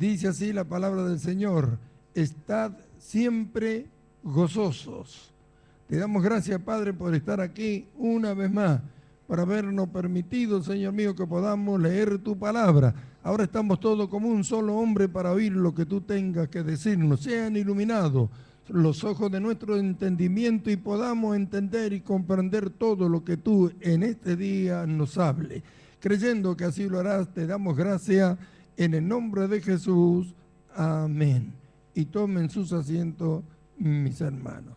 Dice así la palabra del Señor: estad siempre gozosos. Te damos gracias, Padre, por estar aquí una vez más, por habernos permitido, Señor mío, que podamos leer tu palabra. Ahora estamos todos como un solo hombre para oír lo que tú tengas que decirnos. Sean iluminados los ojos de nuestro entendimiento y podamos entender y comprender todo lo que tú en este día nos hables. Creyendo que así lo harás, te damos gracias en el nombre de Jesús. Amén. Y tomen sus asientos, mis hermanos.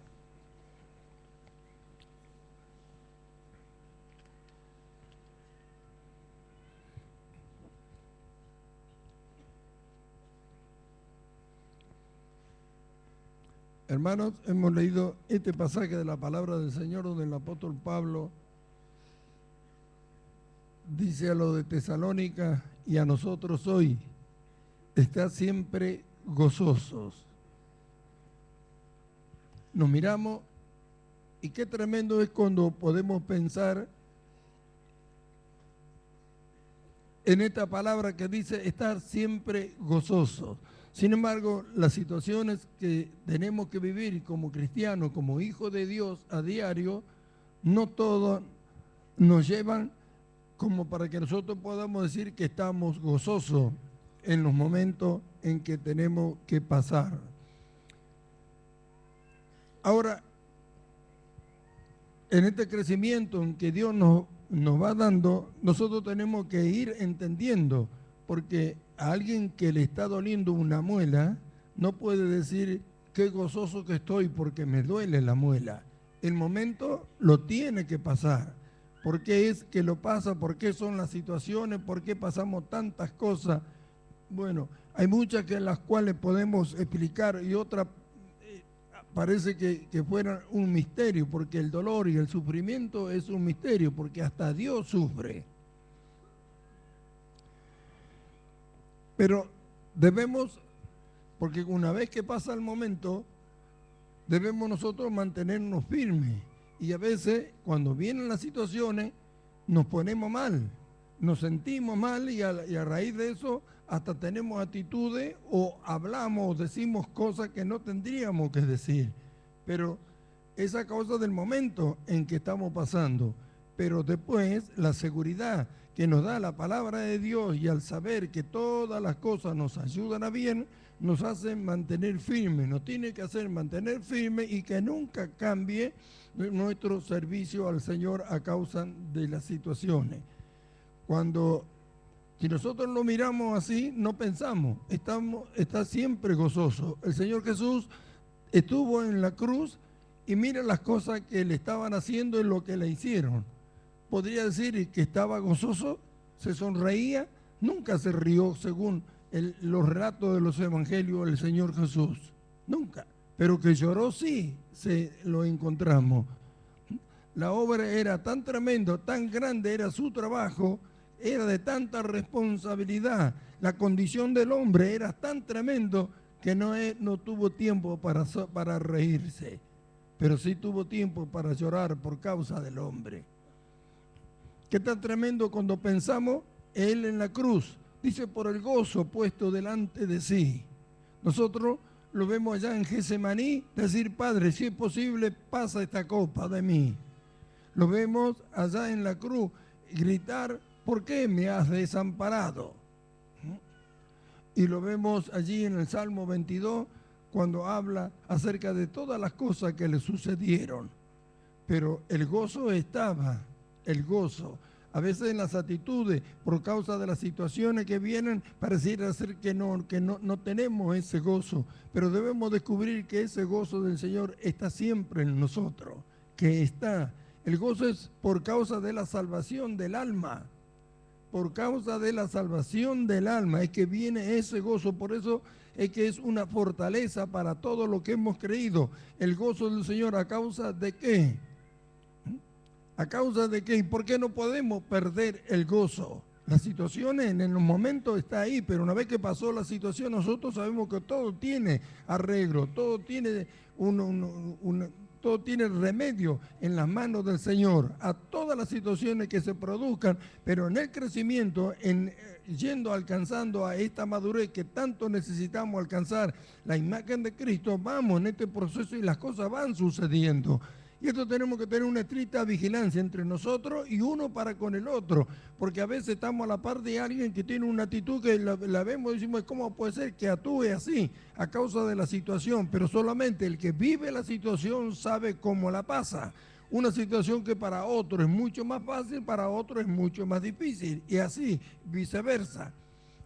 Hermanos, hemos leído este pasaje de la palabra del Señor donde el apóstol Pablo dice a los de Tesalónica y a nosotros hoy: estad siempre gozosos. Nos miramos y qué tremendo es cuando podemos pensar en esta palabra que dice estar siempre gozosos. Sin embargo, las situaciones que tenemos que vivir como cristianos, como hijos de Dios a diario, no todas nos llevan como para que nosotros podamos decir que estamos gozosos en los momentos en que tenemos que pasar. Ahora, en este crecimiento en que Dios nos va dando, nosotros tenemos que ir entendiendo, porque a alguien que le está doliendo una muela, no puede decir qué gozoso que estoy porque me duele la muela. El momento lo tiene que pasar. ¿Por qué es que lo pasa? ¿Por qué son las situaciones? ¿Por qué pasamos tantas cosas? Bueno, hay muchas que las cuales podemos explicar y otras parece que fueran un misterio, porque el dolor y el sufrimiento es un misterio, porque hasta Dios sufre. Pero debemos, porque una vez que pasa el momento, debemos nosotros mantenernos firmes. Y a veces, cuando vienen las situaciones, nos ponemos mal, nos sentimos mal y a raíz de eso hasta tenemos actitudes o hablamos o decimos cosas que no tendríamos que decir. Pero es a causa del momento en que estamos pasando. Pero después la seguridad que nos da la palabra de Dios y al saber que todas las cosas nos ayudan a bien, nos hacen mantener firmes, nos tiene que hacer mantener firmes y que nunca cambie nuestro servicio al Señor a causa de las situaciones. Si nosotros lo miramos así, no pensamos, está siempre gozoso. El Señor Jesús estuvo en la cruz y mira las cosas que le estaban haciendo y lo que le hicieron. Podría decir que estaba gozoso, se sonreía, nunca se rió según los relatos de los evangelios del Señor Jesús, nunca. Pero que lloró sí, lo encontramos. La obra era tan tremendo, tan grande era su trabajo, era de tanta responsabilidad. La condición del hombre era tan tremendo que no tuvo tiempo para reírse, pero sí tuvo tiempo para llorar por causa del hombre. Qué tan tremendo cuando pensamos Él en la cruz, dice por el gozo puesto delante de sí. Nosotros lo vemos allá en Getsemaní decir: Padre, si es posible, pasa esta copa de mí. Lo vemos allá en la cruz gritar: ¿por qué me has desamparado? Y lo vemos allí en el Salmo 22 cuando habla acerca de todas las cosas que le sucedieron. Pero el gozo estaba, el gozo. A veces en las actitudes, por causa de las situaciones que vienen, pareciera ser que no tenemos ese gozo. Pero debemos descubrir que ese gozo del Señor está siempre en nosotros, que está. El gozo es por causa de la salvación del alma. Por causa de la salvación del alma es que viene ese gozo. Por eso es que es una fortaleza para todo lo que hemos creído. El gozo del Señor, ¿a causa de qué? ¿A causa de qué? ¿Y por qué no podemos perder el gozo? Las situaciones en los momentos está ahí, pero una vez que pasó la situación, nosotros sabemos que todo tiene arreglo, todo tiene todo tiene remedio en las manos del Señor a todas las situaciones que se produzcan, pero en el crecimiento, yendo alcanzando a esta madurez que tanto necesitamos alcanzar, la imagen de Cristo, vamos en este proceso y las cosas van sucediendo. Y esto tenemos que tener una estricta vigilancia entre nosotros y uno para con el otro, porque a veces estamos a la par de alguien que tiene una actitud que la vemos y decimos, ¿cómo puede ser que actúe así a causa de la situación? Pero solamente el que vive la situación sabe cómo la pasa. Una situación que para otro es mucho más fácil, para otro es mucho más difícil, y así viceversa.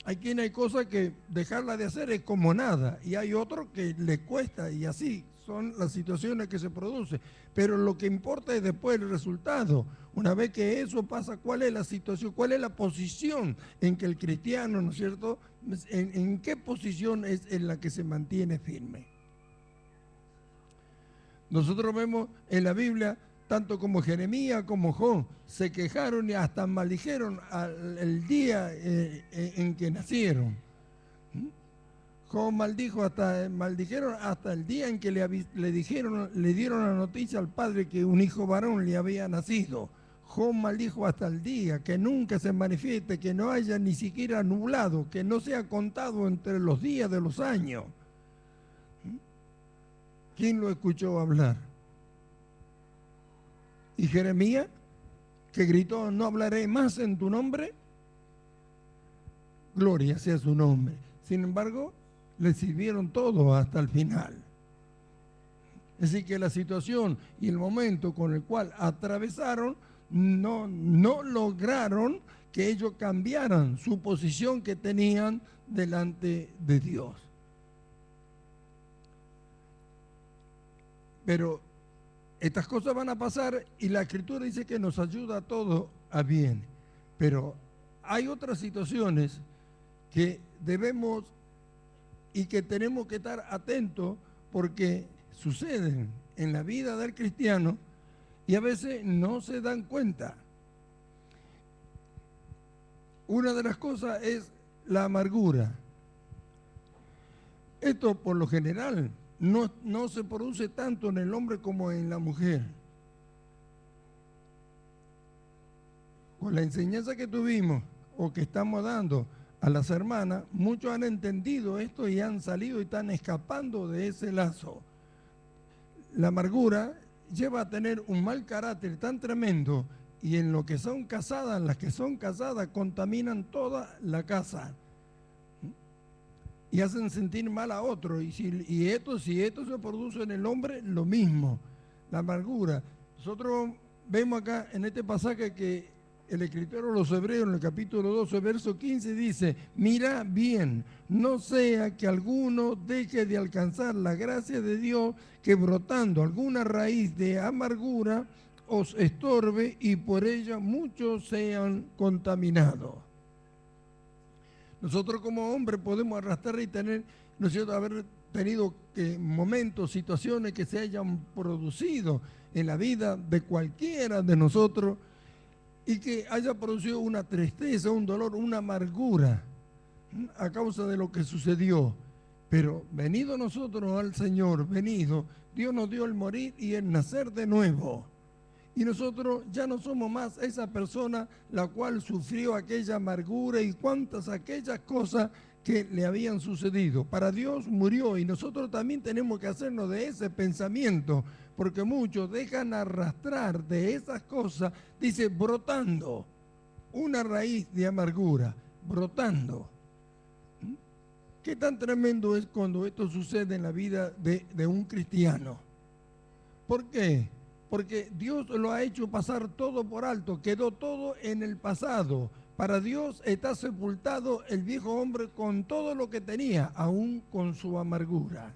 Hay quien hay cosas que dejarla de hacer es como nada, y hay otro que le cuesta, y así son las situaciones que se producen. Pero lo que importa es después el resultado. Una vez que eso pasa, ¿cuál es la situación? ¿Cuál es la posición en que el cristiano, ¿no es cierto? ¿En qué posición es en la que se mantiene firme? Nosotros vemos en la Biblia, tanto como Jeremías como Job, se quejaron y hasta maldijeron el día en que nacieron. Job maldijeron hasta el día en que le dieron la noticia al padre que un hijo varón le había nacido. Job maldijo hasta el día, que nunca se manifieste, que no haya ni siquiera nublado, que no sea contado entre los días de los años. ¿Quién lo escuchó hablar? ¿Y Jeremías, que gritó, no hablaré más en tu nombre? Gloria sea su nombre. Sin embargo, le sirvieron todo hasta el final. Así que la situación y el momento con el cual atravesaron no lograron que ellos cambiaran su posición que tenían delante de Dios. Pero estas cosas van a pasar y la Escritura dice que nos ayuda a todos a bien. Pero hay otras situaciones que debemos y que tenemos que estar atentos porque suceden en la vida del cristiano y a veces no se dan cuenta. Una de las cosas es la amargura. Esto por lo general no se produce tanto en el hombre como en la mujer. Con la enseñanza que tuvimos o que estamos dando a las hermanas, muchos han entendido esto y han salido y están escapando de ese lazo. La amargura lleva a tener un mal carácter tan tremendo y en lo que son casadas, las que son casadas contaminan toda la casa y hacen sentir mal a otro. Si esto se produce en el hombre, lo mismo, la amargura. Nosotros vemos acá en este pasaje que el escritor de los Hebreos en el capítulo 12, verso 15 dice, mira bien, no sea que alguno deje de alcanzar la gracia de Dios, que brotando alguna raíz de amargura os estorbe y por ella muchos sean contaminados. Nosotros como hombres podemos arrastrar y tener, ¿no es cierto?, haber tenido momentos, situaciones que se hayan producido en la vida de cualquiera de nosotros y que haya producido una tristeza, un dolor, una amargura a causa de lo que sucedió. Pero venido nosotros al Señor, venido, Dios nos dio el morir y el nacer de nuevo. Y nosotros ya no somos más esa persona la cual sufrió aquella amargura y cuantas aquellas cosas que le habían sucedido. Para Dios murió y nosotros también tenemos que hacernos de ese pensamiento, porque muchos dejan arrastrar de esas cosas, dice, brotando, una raíz de amargura, brotando. ¿Qué tan tremendo es cuando esto sucede en la vida de un cristiano? ¿Por qué? Porque Dios lo ha hecho pasar todo por alto, quedó todo en el pasado. Para Dios está sepultado el viejo hombre con todo lo que tenía, aún con su amargura.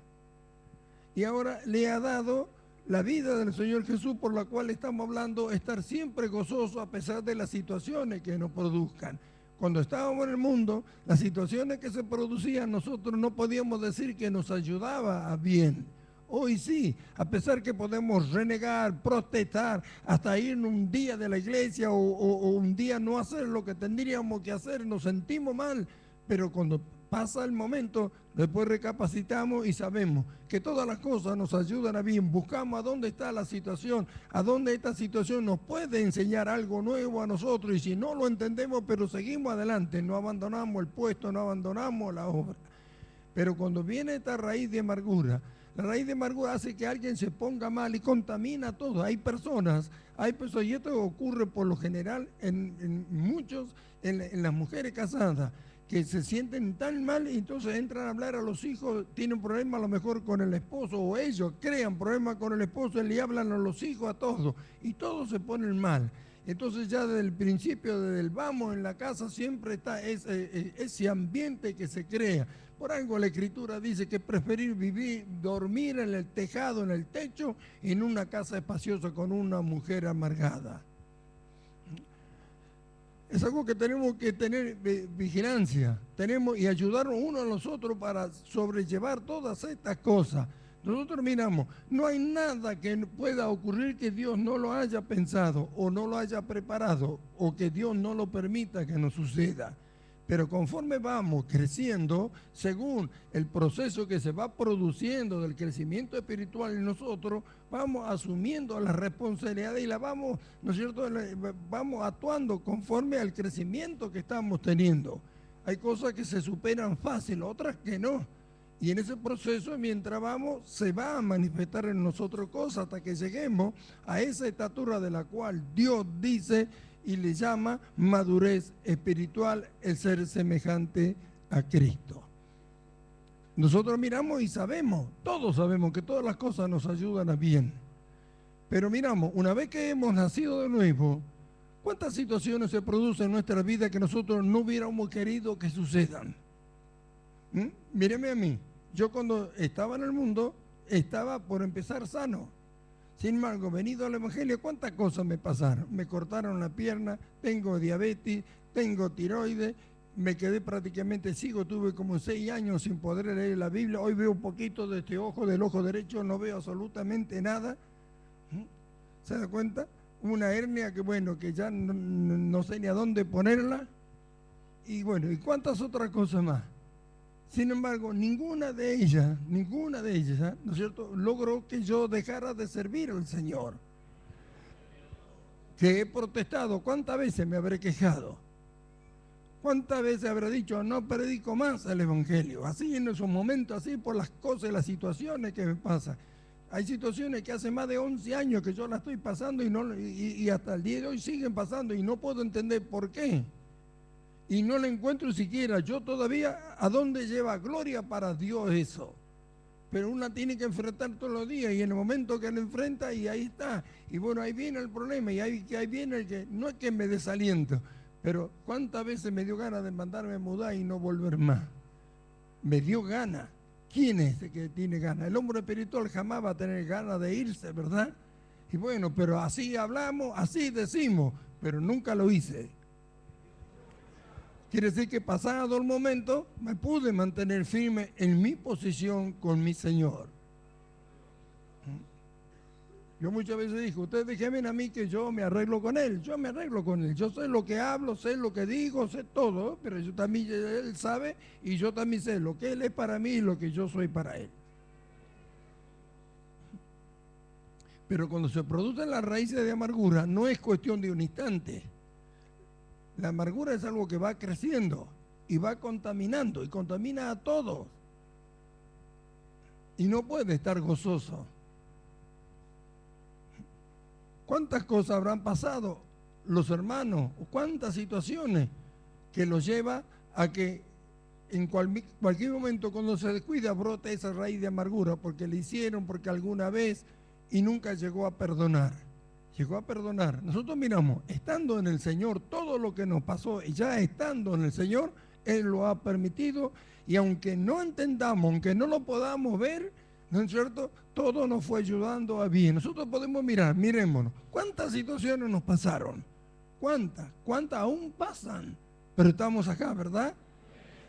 Y ahora le ha dado la vida del Señor Jesús, por la cual estamos hablando, estar siempre gozoso a pesar de las situaciones que nos produzcan. Cuando estábamos en el mundo, las situaciones que se producían, nosotros no podíamos decir que nos ayudaba a bien. Hoy sí, a pesar que podemos renegar, protestar, hasta ir un día de la iglesia o un día no hacer lo que tendríamos que hacer, nos sentimos mal, pero cuando pasa el momento, después recapacitamos y sabemos que todas las cosas nos ayudan a bien. Buscamos a dónde está la situación, a dónde esta situación nos puede enseñar algo nuevo a nosotros, y si no lo entendemos, pero seguimos adelante, no abandonamos el puesto, no abandonamos la obra. Pero cuando viene esta raíz de amargura, la raíz de amargura hace que alguien se ponga mal y contamina todo. Hay personas, y esto ocurre por lo general en muchos, en las mujeres casadas, que se sienten tan mal y entonces entran a hablar a los hijos, tienen problemas a lo mejor con el esposo, o ellos crean problemas con el esposo y le hablan a los hijos, a todos, y todos se ponen mal. Entonces ya desde el principio, desde el vamos en la casa, siempre está ese ambiente que se crea. Por algo la Escritura dice que es preferir dormir en el tejado, en el techo, en una casa espaciosa con una mujer amargada. Es algo que tenemos que tener vigilancia, y ayudarnos unos a los otros para sobrellevar todas estas cosas. Nosotros miramos, no hay nada que pueda ocurrir que Dios no lo haya pensado o no lo haya preparado o que Dios no lo permita que nos suceda. Pero conforme vamos creciendo, según el proceso que se va produciendo del crecimiento espiritual en nosotros, vamos asumiendo la responsabilidad y la vamos, ¿no es cierto?, vamos actuando conforme al crecimiento que estamos teniendo. Hay cosas que se superan fácil, otras que no. Y en ese proceso, mientras vamos, se va a manifestar en nosotros cosas hasta que lleguemos a esa estatura de la cual Dios dice y le llama madurez espiritual, el ser semejante a Cristo. Nosotros miramos y sabemos, todos sabemos que todas las cosas nos ayudan a bien. Pero miramos, una vez que hemos nacido de nuevo, ¿cuántas situaciones se producen en nuestra vida que nosotros no hubiéramos querido que sucedan? Míreme a mí, yo cuando estaba en el mundo, estaba por empezar sano. Sin embargo, venido al Evangelio, ¿cuántas cosas me pasaron? Me cortaron la pierna, tengo diabetes, tengo tiroides, me quedé prácticamente ciego, tuve como 6 años sin poder leer la Biblia, hoy veo un poquito de este ojo, del ojo derecho, no veo absolutamente nada. ¿Se da cuenta? Una hernia que bueno, que ya no sé ni a dónde ponerla. Y bueno, ¿y cuántas otras cosas más? Sin embargo, ninguna de ellas, ¿no es cierto?, logró que yo dejara de servir al Señor. Que he protestado, ¿cuántas veces me habré quejado? ¿Cuántas veces habré dicho, no predico más el Evangelio? Así en esos momentos, así por las cosas y las situaciones que me pasan. Hay situaciones que hace más de 11 años que yo las estoy pasando y hasta el día de hoy siguen pasando y no puedo entender por qué. Y no le encuentro siquiera yo todavía a dónde lleva gloria para Dios eso. Pero una tiene que enfrentar todos los días y en el momento que lo enfrenta y ahí está. Y bueno, ahí viene el problema y ahí viene el que, no es que me desaliento, pero cuántas veces me dio ganas de mandarme a mudar y no volver más. Me dio ganas. ¿Quién es el que tiene ganas? El hombre espiritual jamás va a tener ganas de irse, ¿verdad? Y bueno, pero así hablamos, así decimos, pero nunca lo hice. Quiere decir que pasado el momento me pude mantener firme en mi posición con mi Señor. Yo muchas veces dije, ustedes déjenme a mí que yo me arreglo con Él. Yo me arreglo con Él. Yo sé lo que hablo, sé lo que digo, sé todo, pero yo también, Él sabe y yo también sé lo que Él es para mí y lo que yo soy para Él. Pero cuando se producen las raíces de amargura, no es cuestión de un instante. La amargura es algo que va creciendo y va contaminando y contamina a todos. Y no puede estar gozoso. ¿Cuántas cosas habrán pasado los hermanos? ¿Cuántas situaciones que los lleva a que en cualquier momento cuando se descuida brota esa raíz de amargura porque le hicieron, porque alguna vez y nunca llegó a perdonar? Llegó a perdonar. Nosotros miramos, estando en el Señor, todo lo que nos pasó, y ya estando en el Señor, Él lo ha permitido, y aunque no entendamos, aunque no lo podamos ver, ¿no es cierto?, todo nos fue ayudando a bien. Nosotros podemos mirar, mirémonos, ¿cuántas situaciones nos pasaron? ¿Cuántas aún pasan? Pero estamos acá, ¿verdad?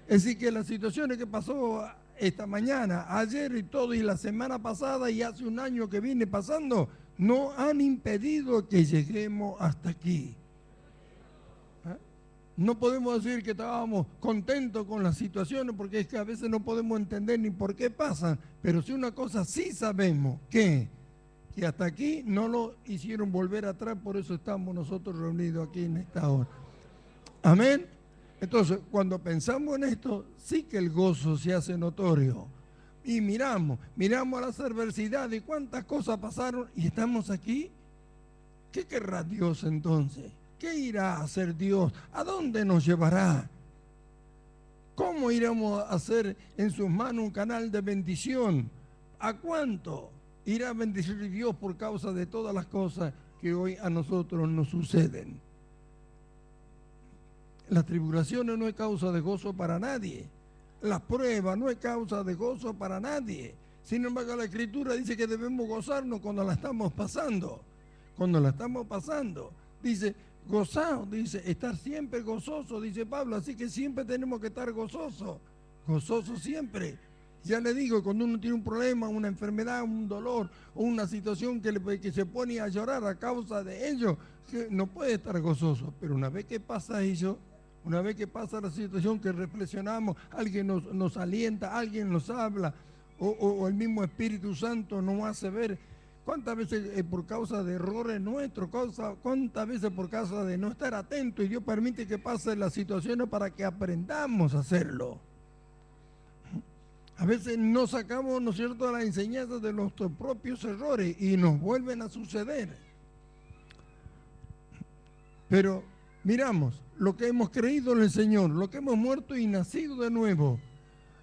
Es decir, que las situaciones que pasó esta mañana, ayer y todo, y la semana pasada, y hace un año que viene pasando, no han impedido que lleguemos hasta aquí. No podemos decir que estábamos contentos con las situaciones porque es que a veces no podemos entender ni por qué pasan, pero si una cosa sí sabemos, que hasta aquí no lo hicieron volver atrás, por eso estamos nosotros reunidos aquí en esta hora. Amén. Entonces, cuando pensamos en esto, sí que el gozo se hace notorio. Y miramos las adversidades y cuántas cosas pasaron y estamos aquí. ¿Qué querrá Dios entonces? ¿Qué irá a hacer Dios? ¿A dónde nos llevará? ¿Cómo iremos a hacer en sus manos un canal de bendición? ¿A cuánto irá a bendecir Dios por causa de todas las cosas que hoy a nosotros nos suceden? Las tribulaciones no es causa de gozo para nadie. Las pruebas no es causa de gozo para nadie. Sin embargo, la Escritura dice que debemos gozarnos cuando la estamos pasando. Cuando la estamos pasando. Dice, gozaos, dice, estar siempre gozoso, dice Pablo. Así que siempre tenemos que estar gozosos. Gozosos siempre. Ya le digo, cuando uno tiene un problema, una enfermedad, un dolor o una situación que se pone a llorar a causa de ello, no puede estar gozoso. Pero una vez que pasa eso, una vez que pasa la situación que reflexionamos, alguien nos alienta, alguien nos habla, o el mismo Espíritu Santo nos hace ver cuántas veces por causa de errores nuestros, cuántas veces por causa de no estar atentos, y Dios permite que pasen las situaciones para que aprendamos a hacerlo. A veces no sacamos, ¿no es cierto?, las enseñanzas de nuestros propios errores y nos vuelven a suceder. Pero miramos lo que hemos creído en el Señor, lo que hemos muerto y nacido de nuevo.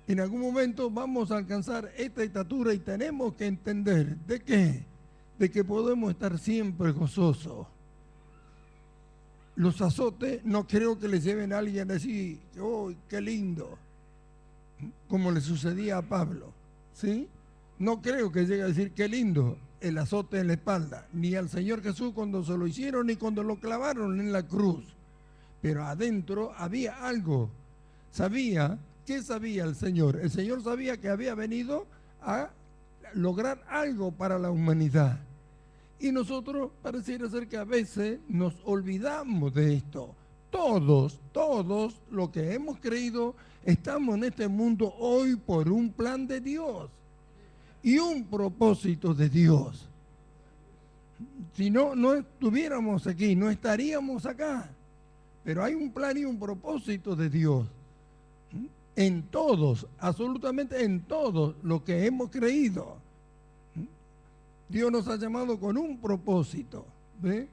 En algún momento vamos a alcanzar esta estatura y tenemos que entender ¿de qué? De que podemos estar siempre gozosos. Los azotes no creo que les lleven a alguien a decir, ¡oh, qué lindo! Como le sucedía a Pablo, ¿sí? No creo que llegue a decir, qué lindo el azote en la espalda, ni al Señor Jesús cuando se lo hicieron, ni cuando lo clavaron en la cruz. Pero adentro había algo. ¿Qué sabía el Señor? El Señor sabía que había venido a lograr algo para la humanidad. Y nosotros pareciera ser que a veces nos olvidamos de esto. Todos los que hemos creído, estamos en este mundo hoy por un plan de Dios y un propósito de Dios. Si no, no estuviéramos aquí, no estaríamos acá. Pero hay un plan y un propósito de Dios. En todos, absolutamente en todos lo que hemos creído. Dios nos ha llamado con un propósito. ¿Ve?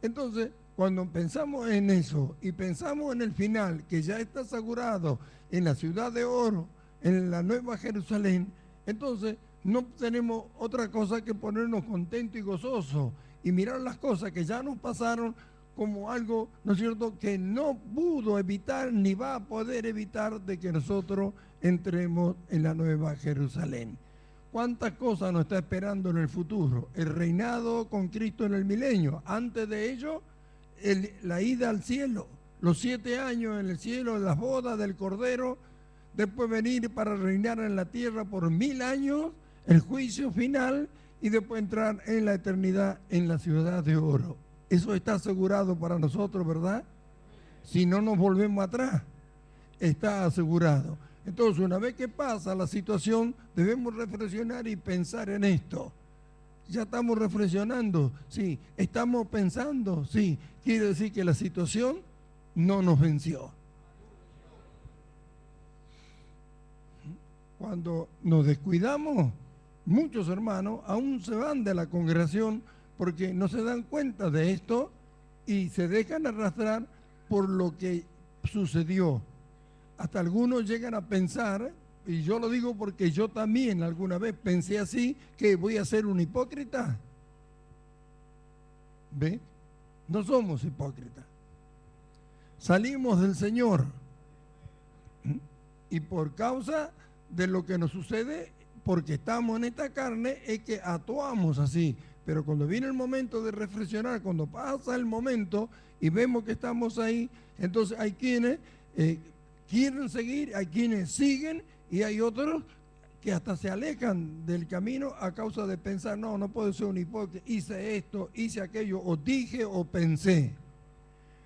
Entonces, cuando pensamos en eso y pensamos en el final, que ya está asegurado en la ciudad de oro, en la Nueva Jerusalén, entonces no tenemos otra cosa que ponernos contentos y gozosos y mirar las cosas que ya nos pasaron como algo, ¿no es cierto?, que no pudo evitar ni va a poder evitar de que nosotros entremos en la Nueva Jerusalén. ¿Cuántas cosas nos está esperando en el futuro? El reinado con Cristo en el milenio. Antes de ello, la ida al cielo, los 7 años en el cielo, las bodas del Cordero, después venir para reinar en la tierra por 1000 años, el juicio final y después entrar en la eternidad en la ciudad de oro. Eso está asegurado para nosotros, ¿verdad? Si no nos volvemos atrás, está asegurado. Entonces, una vez que pasa la situación, debemos reflexionar y pensar en esto. Ya estamos reflexionando, sí. Estamos pensando, sí. Quiere decir que la situación no nos venció. Cuando nos descuidamos, muchos hermanos aún se van de la congregación porque no se dan cuenta de esto y se dejan arrastrar por lo que sucedió. Hasta algunos llegan a pensar, y yo lo digo porque yo también alguna vez pensé así, que voy a ser un hipócrita. ¿Ve? No somos hipócritas. Salimos del Señor. Y por causa de lo que nos sucede, porque estamos en esta carne, es que actuamos así. Pero cuando viene el momento de reflexionar, cuando pasa el momento y vemos que estamos ahí, entonces hay quienes quieren seguir, hay quienes siguen y hay otros que hasta se alejan del camino a causa de pensar, no puedo ser un hipócrita, hice esto, hice aquello, o dije o pensé.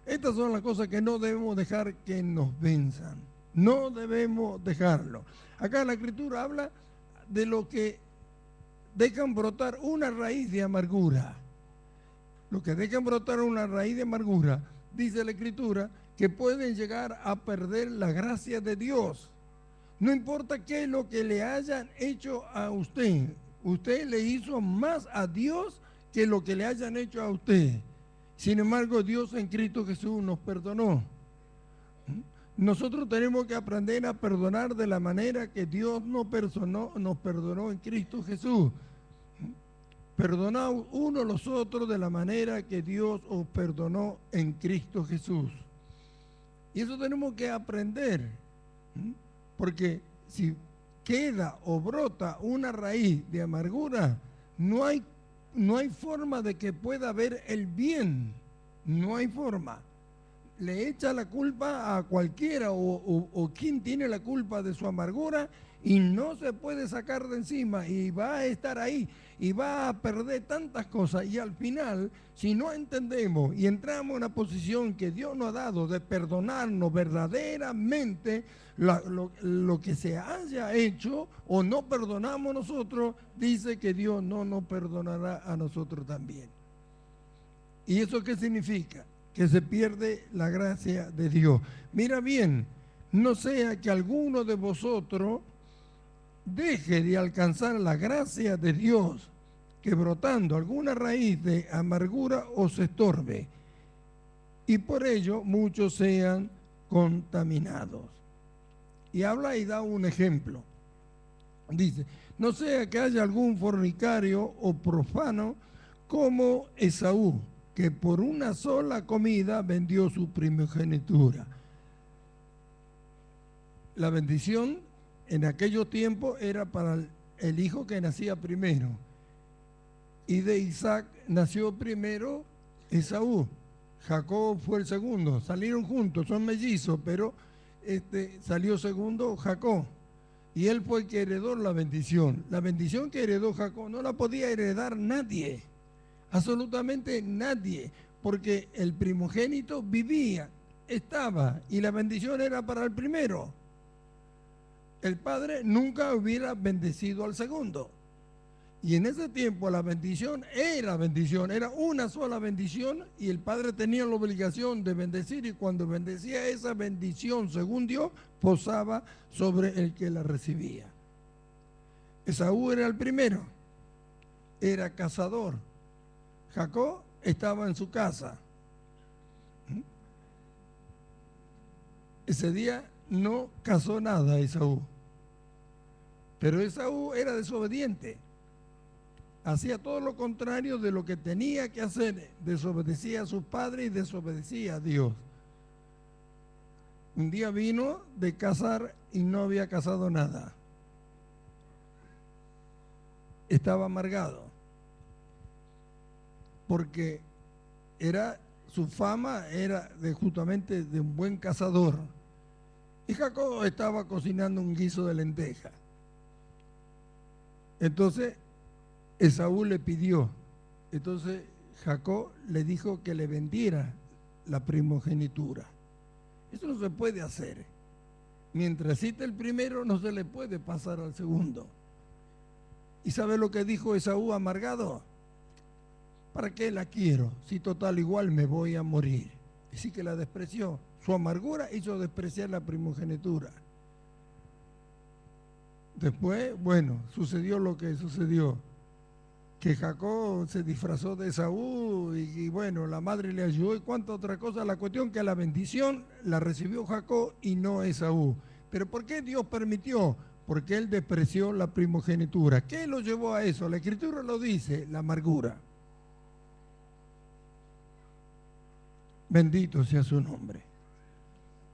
Estas son las cosas que no debemos dejar que nos venzan. No debemos dejarlo. Acá la Escritura habla de lo que dejan brotar una raíz de amargura. Lo que dejan brotar una raíz de amargura, dice la Escritura, que pueden llegar a perder la gracia de Dios. No importa qué es lo que le hayan hecho a usted. Usted le hizo más a Dios que lo que le hayan hecho a usted. Sin embargo, Dios en Cristo Jesús nos perdonó. Nosotros tenemos que aprender a perdonar de la manera que Dios nos perdonó en Cristo Jesús. Perdonaos uno a los otros de la manera que Dios os perdonó en Cristo Jesús. Y eso tenemos que aprender, porque si queda o brota una raíz de amargura, no hay forma de que pueda haber el bien, no hay forma. Le echa la culpa a cualquiera o quien tiene la culpa de su amargura y no se puede sacar de encima y va a estar ahí y va a perder tantas cosas, y al final, si no entendemos y entramos en una posición que Dios nos ha dado de perdonarnos verdaderamente lo que se haya hecho o no perdonamos nosotros, dice que Dios no nos perdonará a nosotros también. ¿Y eso qué significa? Que se pierde la gracia de Dios. Mira bien, no sea que alguno de vosotros deje de alcanzar la gracia de Dios, que brotando alguna raíz de amargura os estorbe, y por ello muchos sean contaminados. Y habla y da un ejemplo. Dice, no sea que haya algún fornicario o profano como Esaú, que por una sola comida vendió su primogenitura. La bendición en aquellos tiempos era para el hijo que nacía primero. Y de Isaac nació primero Esaú. Jacob fue el segundo. Salieron juntos, son mellizos, pero salió segundo Jacob. Y él fue el que heredó la bendición. La bendición que heredó Jacob no la podía heredar nadie. Absolutamente nadie. Porque el primogénito vivía, estaba, y la bendición era para el primero. El padre nunca hubiera bendecido al segundo. Y en ese tiempo la bendición, era una sola bendición, y el padre tenía la obligación de bendecir, y cuando bendecía esa bendición, según Dios, posaba sobre el que la recibía. Esaú era el primero, era cazador. Jacob estaba en su casa. Ese día no cazó nada Esaú, pero Esaú era desobediente. Hacía todo lo contrario de lo que tenía que hacer. Desobedecía a sus padres y desobedecía a Dios. Un día vino de cazar y no había cazado nada. Estaba amargado, porque su fama era justamente de un buen cazador. Y Jacob estaba cocinando un guiso de lenteja. Entonces Esaú le pidió. Entonces Jacob le dijo que le vendiera la primogenitura. Eso no se puede hacer. Mientras existe el primero, no se le puede pasar al segundo. ¿Y sabe lo que dijo Esaú amargado? ¿Para qué la quiero? Si total igual me voy a morir. Así que la despreció. Su amargura hizo despreciar la primogenitura. Después, bueno, sucedió lo que sucedió. Que Jacob se disfrazó de Esaú y bueno, la madre le ayudó y cuánta otra cosa. La cuestión que la bendición la recibió Jacob y no Esaú. ¿Pero por qué Dios permitió? Porque él despreció la primogenitura. ¿Qué lo llevó a eso? La Escritura lo dice, la amargura. Bendito sea su nombre.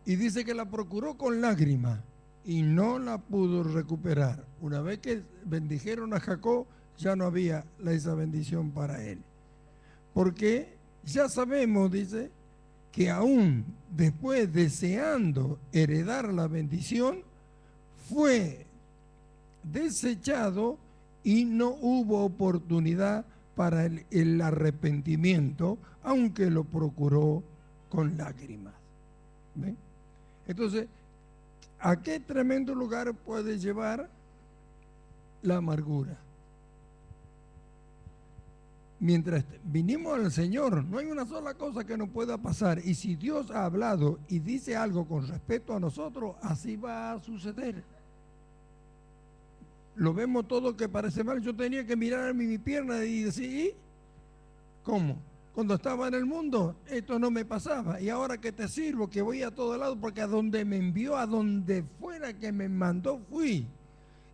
Y dice que la procuró con lágrimas y no la pudo recuperar. Una vez que bendijeron a Jacob, ya no había esa bendición para él. Porque ya sabemos, dice, que aún después deseando heredar la bendición, fue desechado y no hubo oportunidad para el arrepentimiento, aunque lo procuró con lágrimas. ¿Ven? Entonces, ¿a qué tremendo lugar puede llevar la amargura? Mientras vinimos al Señor, no hay una sola cosa que nos pueda pasar. Y si Dios ha hablado y dice algo con respecto a nosotros, así va a suceder. Lo vemos todo que parece mal. Yo tenía que mirar a mi pierna y decir, ¿y cómo? Cuando estaba en el mundo, esto no me pasaba. Y ahora que te sirvo, que voy a todo lado, porque a donde me envió, a donde fuera que me mandó, fui.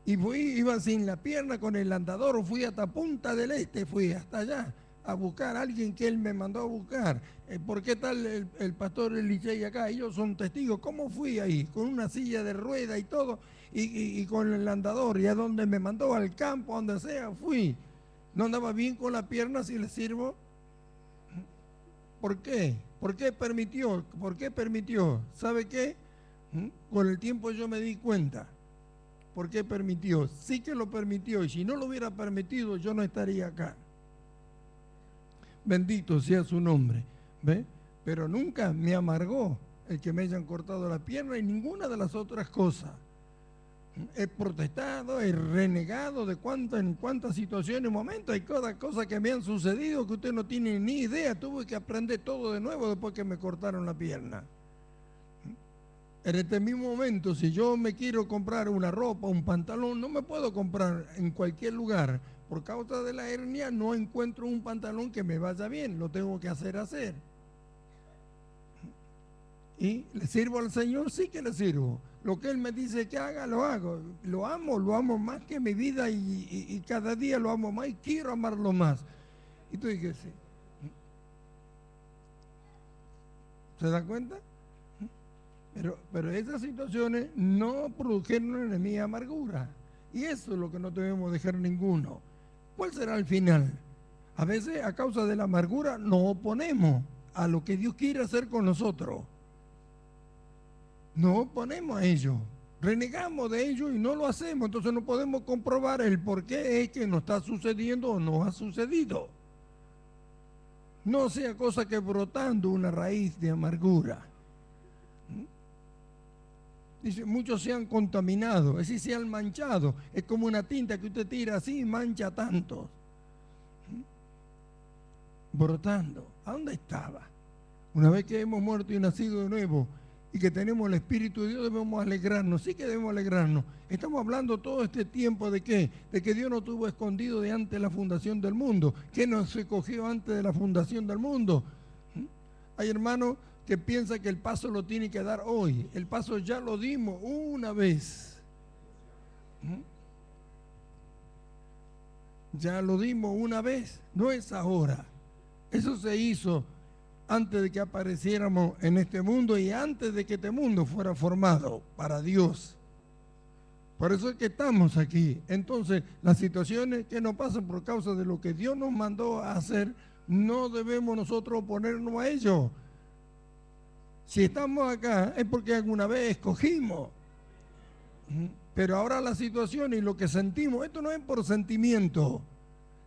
Y iba sin la pierna con el andador, fui hasta Punta del Este, fui hasta allá a buscar a alguien que él me mandó a buscar. ¿Por qué tal el pastor Elisei acá? Ellos son testigos. ¿Cómo fui ahí? Con una silla de rueda y todo, y con el andador, y a donde me mandó, al campo, a donde sea, fui. No andaba bien con la pierna, si le sirvo. ¿Por qué? ¿Por qué permitió? ¿Por qué permitió? ¿Sabe qué? Con el tiempo yo me di cuenta. ¿Por qué permitió? Sí que lo permitió, y si no lo hubiera permitido, yo no estaría acá. Bendito sea su nombre, ¿ve? Pero nunca me amargó el que me hayan cortado la pierna y ninguna de las otras cosas. He protestado, he renegado en cuántas situaciones, momentos, hay cada cosa que me han sucedido que usted no tiene ni idea. Tuve que aprender todo de nuevo después que me cortaron la pierna. En este mismo momento, si yo me quiero comprar una ropa, un pantalón, no me puedo comprar en cualquier lugar. Por causa de la hernia no encuentro un pantalón que me vaya bien, lo tengo que hacer. ¿Y le sirvo al Señor? Sí que le sirvo. Lo que Él me dice que haga, lo hago. Lo amo más que mi vida y cada día lo amo más y quiero amarlo más. Y tú dices, sí. ¿Se dan cuenta? Pero esas situaciones no produjeron en mí amargura. Y eso es lo que no debemos dejar ninguno. ¿Cuál será el final? A veces a causa de la amargura nos oponemos a lo que Dios quiere hacer con nosotros. Nos oponemos a ello. Renegamos de ello y no lo hacemos. Entonces no podemos comprobar el por qué es que nos está sucediendo o nos ha sucedido. No sea cosa que brotando una raíz de amargura. Dice, muchos se han contaminado, es decir, se han manchado. Es como una tinta que usted tira así y mancha tantos. Brotando. ¿A dónde estaba? Una vez que hemos muerto y nacido de nuevo y que tenemos el Espíritu de Dios, debemos alegrarnos. Sí que debemos alegrarnos. Estamos hablando todo este tiempo de ¿qué? De que Dios nos tuvo escondido de antes de la fundación del mundo. Que nos escogió antes de la fundación del mundo. Hay hermanos que piensa que el paso lo tiene que dar hoy. El paso ya lo dimos una vez. Ya lo dimos una vez, no es ahora. Eso se hizo antes de que apareciéramos en este mundo y antes de que este mundo fuera formado para Dios. Por eso es que estamos aquí. Entonces, las situaciones que nos pasan por causa de lo que Dios nos mandó a hacer, no debemos nosotros oponernos a ello. Si estamos acá es porque alguna vez escogimos. Pero ahora la situación y lo que sentimos, esto no es por sentimiento.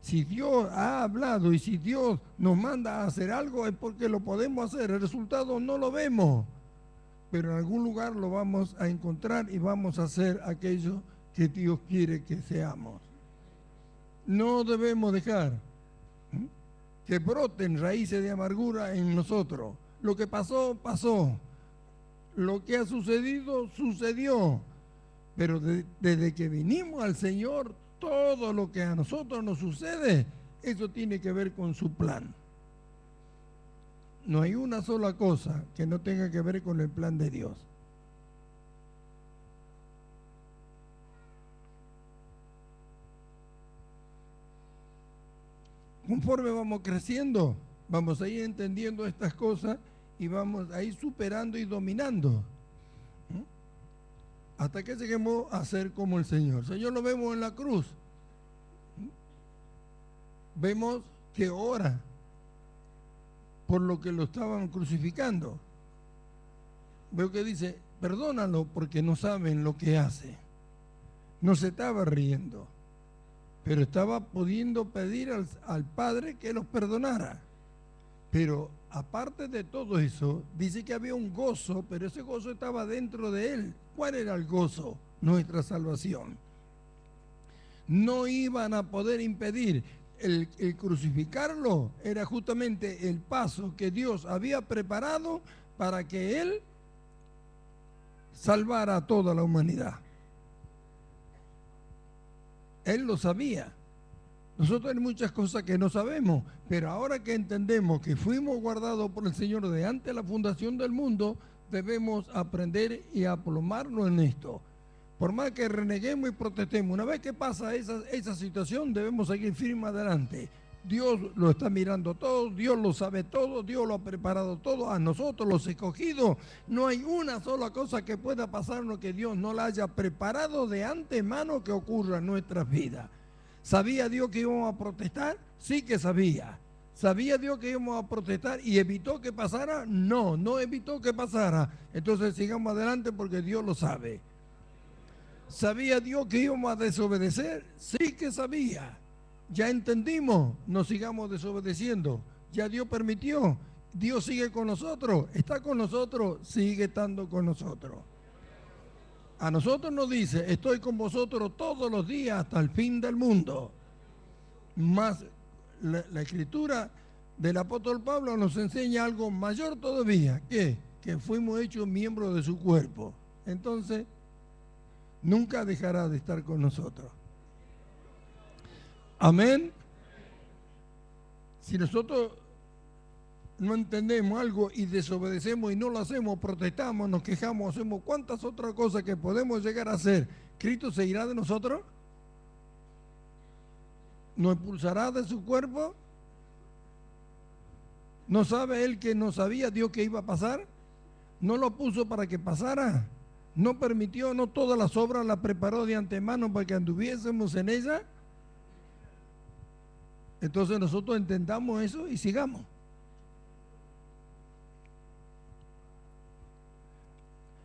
Si Dios ha hablado y si Dios nos manda a hacer algo es porque lo podemos hacer. El resultado no lo vemos, pero en algún lugar lo vamos a encontrar y vamos a hacer aquello que Dios quiere que seamos. No debemos dejar que broten raíces de amargura en nosotros. Lo que pasó, pasó. Lo que ha sucedido, sucedió. Pero desde que vinimos al Señor, todo lo que a nosotros nos sucede, eso tiene que ver con su plan. No hay una sola cosa que no tenga que ver con el plan de Dios. Conforme vamos creciendo, vamos a ir entendiendo estas cosas y vamos a ir superando y dominando. Hasta que lleguemos a ser como el Señor. El Señor lo vemos en la cruz. Vemos que ora por lo que lo estaban crucificando. Veo que dice, perdónalo porque no saben lo que hace. No se estaba riendo, pero estaba pudiendo pedir al Padre que los perdonara. Pero aparte de todo eso, dice que había un gozo, pero ese gozo estaba dentro de él. ¿Cuál era el gozo? Nuestra salvación. No iban a poder impedir. El crucificarlo era justamente el paso que Dios había preparado para que Él salvara a toda la humanidad. Él lo sabía. Nosotros hay muchas cosas que no sabemos, pero ahora que entendemos que fuimos guardados por el Señor de antes de la fundación del mundo, debemos aprender y aplomarnos en esto. Por más que reneguemos y protestemos, una vez que pasa esa situación, debemos seguir firme adelante. Dios lo está mirando todo, Dios lo sabe todo, Dios lo ha preparado todo. A nosotros los escogidos no hay una sola cosa que pueda pasarnos que Dios no la haya preparado de antemano que ocurra en nuestras vidas. ¿Sabía Dios que íbamos a protestar? Sí que sabía. ¿Sabía Dios que íbamos a protestar y evitó que pasara? No, no evitó que pasara. Entonces sigamos adelante porque Dios lo sabe. ¿Sabía Dios que íbamos a desobedecer? Sí que sabía. Ya entendimos, no sigamos desobedeciendo. Ya Dios permitió. Dios sigue con nosotros, está con nosotros, sigue estando con nosotros. A nosotros nos dice, estoy con vosotros todos los días hasta el fin del mundo. Más la escritura del apóstol Pablo nos enseña algo mayor todavía, que fuimos hechos miembros de su cuerpo. Entonces, nunca dejará de estar con nosotros. Amén. Si nosotros no entendemos algo y desobedecemos y no lo hacemos, protestamos, nos quejamos, hacemos cuantas otras cosas que podemos llegar a hacer, ¿Cristo se irá de nosotros? ¿Nos expulsará de su cuerpo? ¿No sabe Él que no sabía Dios que iba a pasar? ¿No lo puso para que pasara? ¿No permitió, no todas las obras las preparó de antemano para que anduviésemos en ella? Entonces nosotros entendamos eso y sigamos.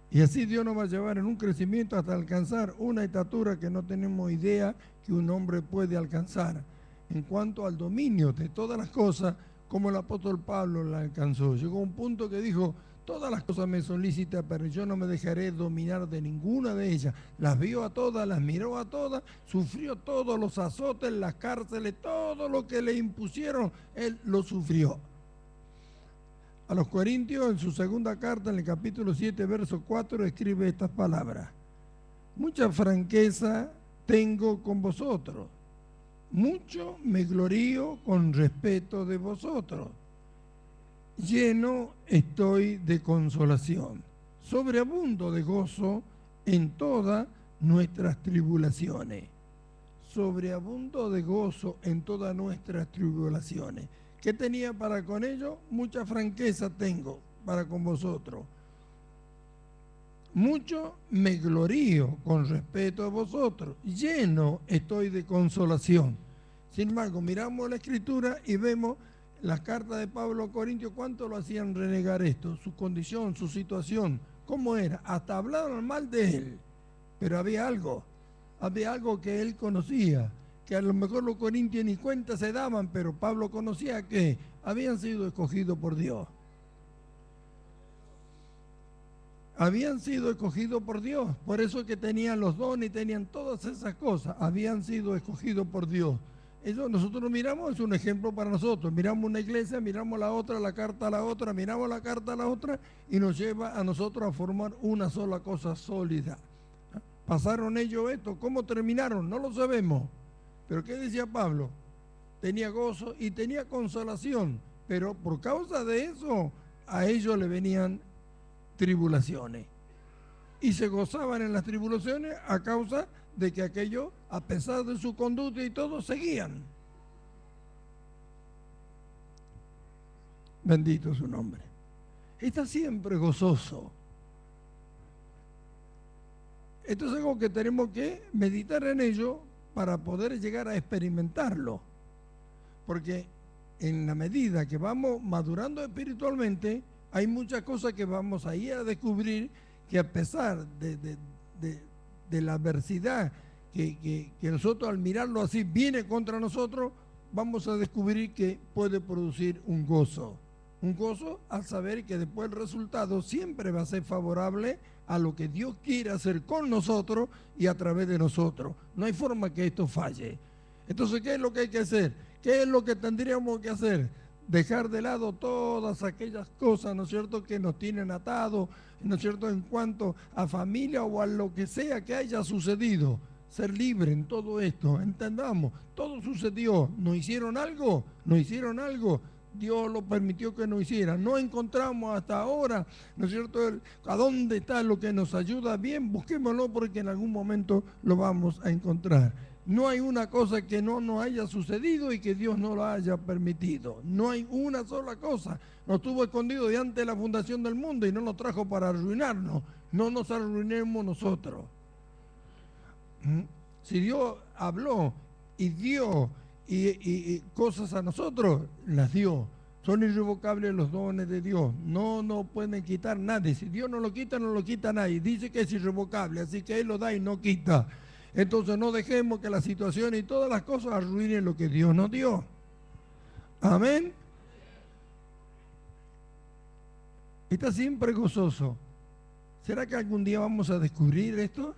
Y así Dios nos va a llevar en un crecimiento hasta alcanzar una estatura que no tenemos idea que un hombre puede alcanzar. En cuanto al dominio de todas las cosas, como el apóstol Pablo la alcanzó. Llegó a un punto que dijo, todas las cosas me son lícitas, pero yo no me dejaré dominar de ninguna de ellas. Las vio a todas, las miró a todas, sufrió todos los azotes, las cárceles, todo lo que le impusieron, él lo sufrió. A los Corintios, en su segunda carta, en el capítulo 7, verso 4, escribe estas palabras. Mucha franqueza tengo con vosotros, mucho me glorío con respeto de vosotros. Lleno estoy de consolación, sobreabundo de gozo en todas nuestras tribulaciones. Sobreabundo de gozo en todas nuestras tribulaciones. ¿Qué tenía para con ello? Mucha franqueza tengo para con vosotros. Mucho me glorío con respeto a vosotros. Lleno estoy de consolación. Sin embargo, miramos la Escritura y vemos las cartas de Pablo a Corintios, ¿cuánto lo hacían renegar esto? Su condición, su situación, ¿cómo era? Hasta hablaban mal de él, pero había algo que él conocía, que a lo mejor los corintios ni cuenta se daban, pero Pablo conocía que habían sido escogidos por Dios. Habían sido escogidos por Dios, por eso que tenían los dones y tenían todas esas cosas, habían sido escogidos por Dios. Eso nosotros miramos, es un ejemplo para nosotros. Miramos una iglesia, miramos la otra, la carta a la otra, miramos la carta a la otra y nos lleva a nosotros a formar una sola cosa sólida. ¿Pasaron ellos esto? ¿Cómo terminaron? No lo sabemos. Pero ¿qué decía Pablo? Tenía gozo y tenía consolación, pero por causa de eso a ellos le venían tribulaciones. Y se gozaban en las tribulaciones a causa de que aquellos, a pesar de su conducta y todo, seguían. Bendito su nombre. Está siempre gozoso. Esto es algo que tenemos que meditar en ello para poder llegar a experimentarlo. Porque en la medida que vamos madurando espiritualmente, hay muchas cosas que vamos a ir a descubrir que a pesar de la adversidad que nosotros al mirarlo así viene contra nosotros, vamos a descubrir que puede producir un gozo. Un gozo al saber que después el resultado siempre va a ser favorable a lo que Dios quiere hacer con nosotros y a través de nosotros. No hay forma que esto falle. Entonces, ¿qué es lo que hay que hacer? ¿Qué es lo que tendríamos que hacer? Dejar de lado todas aquellas cosas, ¿no es cierto?, que nos tienen atados, ¿no es cierto?, en cuanto a familia o a lo que sea que haya sucedido. Ser libre en todo esto, entendamos, todo sucedió, ¿nos hicieron algo? ¿Nos hicieron algo? Dios lo permitió que nos hiciera. No encontramos hasta ahora, ¿no es cierto?, a dónde está lo que nos ayuda bien, busquémoslo porque en algún momento lo vamos a encontrar. No hay una cosa que no nos haya sucedido y que Dios no lo haya permitido. No hay una sola cosa. Nos estuvo escondido de antes de la fundación del mundo y no nos trajo para arruinarnos. No nos arruinemos nosotros. Si Dios habló y dio y cosas a nosotros, las dio. Son irrevocables los dones de Dios. No nos pueden quitar nadie. Si Dios no lo quita, no lo quita nadie. Dice que es irrevocable, así que Él lo da y no quita. Entonces no dejemos que la situación y todas las cosas arruinen lo que Dios nos dio. Amén. Está siempre gozoso. ¿Será que algún día vamos a descubrir esto?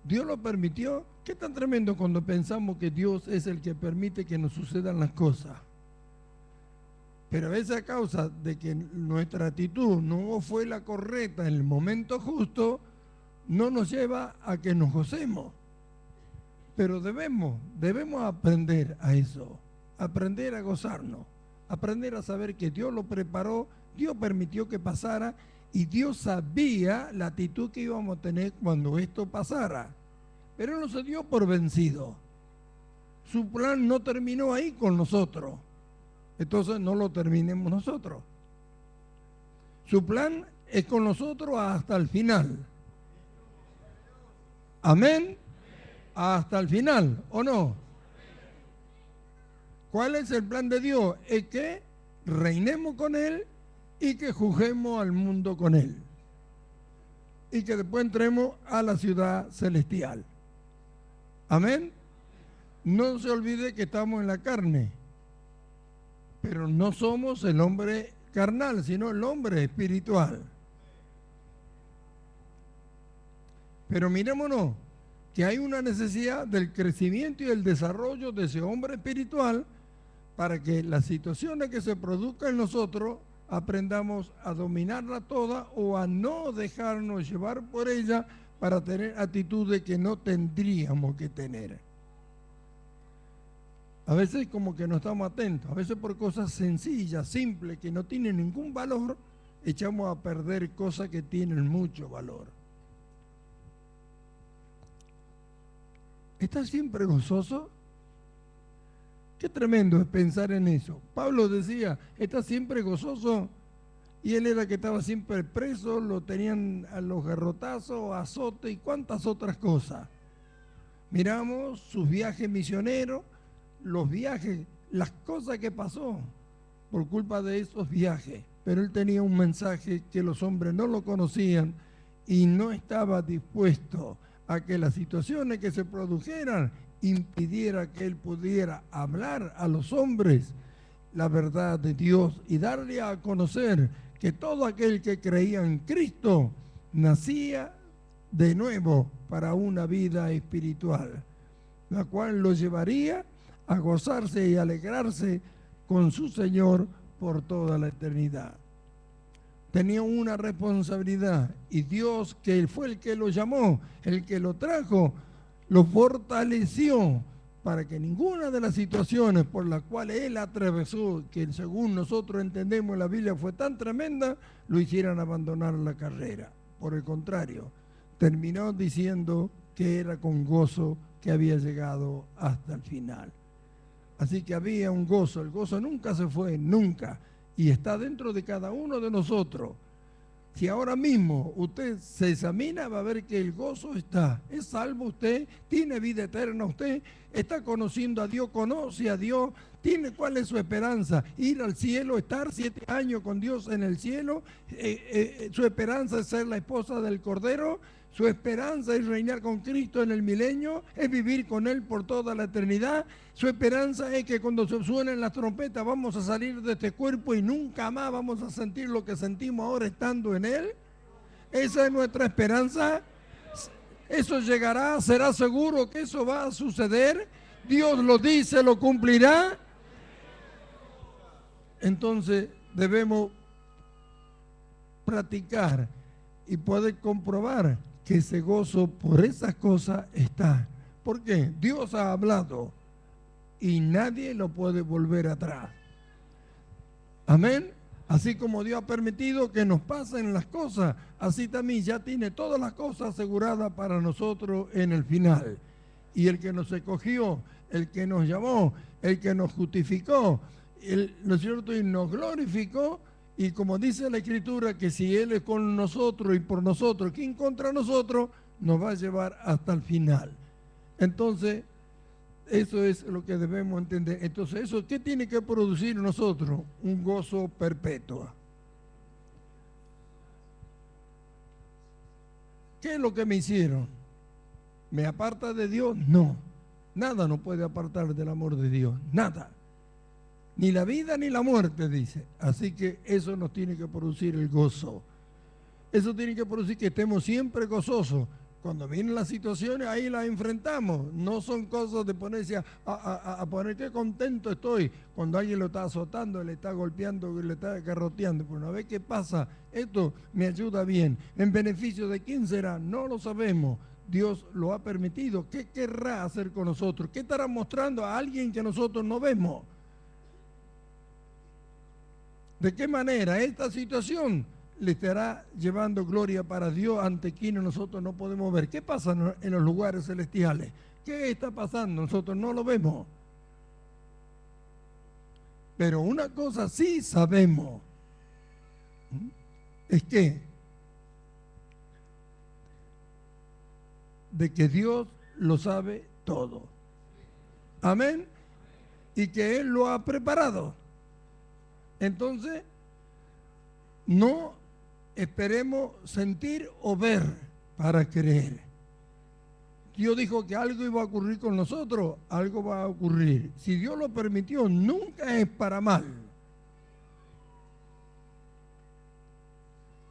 Dios lo permitió. ¿Qué tan tremendo cuando pensamos que Dios es el que permite que nos sucedan las cosas? Pero a veces a causa de que nuestra actitud no fue la correcta en el momento justo, no nos lleva a que nos gocemos. Pero debemos aprender a eso, aprender a gozarnos, aprender a saber que Dios lo preparó, Dios permitió que pasara y Dios sabía la actitud que íbamos a tener cuando esto pasara. Pero no se dio por vencido. Su plan no terminó ahí con nosotros. Entonces no lo terminemos nosotros. Su plan es con nosotros hasta el final. Amén. Hasta el final, ¿o no? ¿Cuál es el plan de Dios? Es que reinemos con Él y que juzguemos al mundo con Él. Y que después entremos a la ciudad celestial. Amén. No se olvide que estamos en la carne, pero no somos el hombre carnal, sino el hombre espiritual. Pero mirémonos que hay una necesidad del crecimiento y el desarrollo de ese hombre espiritual para que las situaciones que se produzcan en nosotros aprendamos a dominarla toda o a no dejarnos llevar por ella para tener actitudes que no tendríamos que tener. A veces como que no estamos atentos, a veces por cosas sencillas, simples, que no tienen ningún valor, echamos a perder cosas que tienen mucho valor. ¿Estás siempre gozoso? Qué tremendo es pensar en eso. Pablo decía, ¿estás siempre gozoso? Y él era que estaba siempre preso, lo tenían a los garrotazos, azote y cuántas otras cosas. Miramos sus viajes misioneros, los viajes, las cosas que pasó por culpa de esos viajes. Pero él tenía un mensaje que los hombres no lo conocían y no estaba dispuesto a que las situaciones que se produjeran impidiera que él pudiera hablar a los hombres la verdad de Dios y darle a conocer que todo aquel que creía en Cristo nacía de nuevo para una vida espiritual, la cual lo llevaría a gozarse y alegrarse con su Señor por toda la eternidad. Tenía una responsabilidad y Dios, que fue el que lo llamó, el que lo trajo, lo fortaleció para que ninguna de las situaciones por las cuales él atravesó, que según nosotros entendemos en la Biblia fue tan tremenda, lo hicieran abandonar la carrera. Por el contrario, terminó diciendo que era con gozo que había llegado hasta el final. Así que había un gozo, el gozo nunca se fue, nunca, y está dentro de cada uno de nosotros. Si ahora mismo usted se examina, va a ver que el gozo está. ¿Es salvo usted? ¿Tiene vida eterna usted? ¿Está conociendo a Dios? ¿Conoce a Dios? ¿Tiene cuál es su esperanza? ¿Ir al cielo? ¿Estar 7 años con Dios en el cielo? ¿Su esperanza es ser la esposa del Cordero? Su esperanza es reinar con Cristo en el milenio, es vivir con Él por toda la eternidad. Su esperanza es que cuando se suenen las trompetas vamos a salir de este cuerpo y nunca más vamos a sentir lo que sentimos ahora estando en Él. Esa es nuestra esperanza. Eso llegará, será seguro que eso va a suceder. Dios lo dice, lo cumplirá. Entonces debemos practicar y poder comprobar que ese gozo por esas cosas está. ¿Por qué? Dios ha hablado y nadie lo puede volver atrás. Amén. Así como Dios ha permitido que nos pasen las cosas, así también ya tiene todas las cosas aseguradas para nosotros en el final. Y el que nos escogió, el que nos llamó, el que nos justificó, ¿no es cierto? Y nos glorificó. Y como dice la Escritura, que si Él es con nosotros y por nosotros, ¿quién contra nosotros? Nos va a llevar hasta el final. Entonces, eso es lo que debemos entender. Entonces, ¿eso qué tiene que producir en nosotros? Un gozo perpetuo. ¿Qué es lo que me hicieron? ¿Me aparta de Dios? No. Nada nos puede apartar del amor de Dios. Nada. Ni la vida ni la muerte, dice. Así que eso nos tiene que producir el gozo. Eso tiene que producir que estemos siempre gozosos. Cuando vienen las situaciones, ahí las enfrentamos. No son cosas de ponerse a poner qué contento estoy cuando alguien lo está azotando, le está golpeando, le está garroteando. Pues una vez que pasa, esto me ayuda bien. ¿En beneficio de quién será? No lo sabemos. Dios lo ha permitido. ¿Qué querrá hacer con nosotros? ¿Qué estará mostrando a alguien que nosotros no vemos? ¿De qué manera esta situación le estará llevando gloria para Dios ante quienes nosotros no podemos ver? ¿Qué pasa en los lugares celestiales? ¿Qué está pasando? Nosotros no lo vemos. Pero una cosa sí sabemos, es que de que Dios lo sabe todo. Amén. Y que Él lo ha preparado. Entonces, no esperemos sentir o ver para creer. Dios dijo que algo iba a ocurrir con nosotros, algo va a ocurrir. Si Dios lo permitió, nunca es para mal.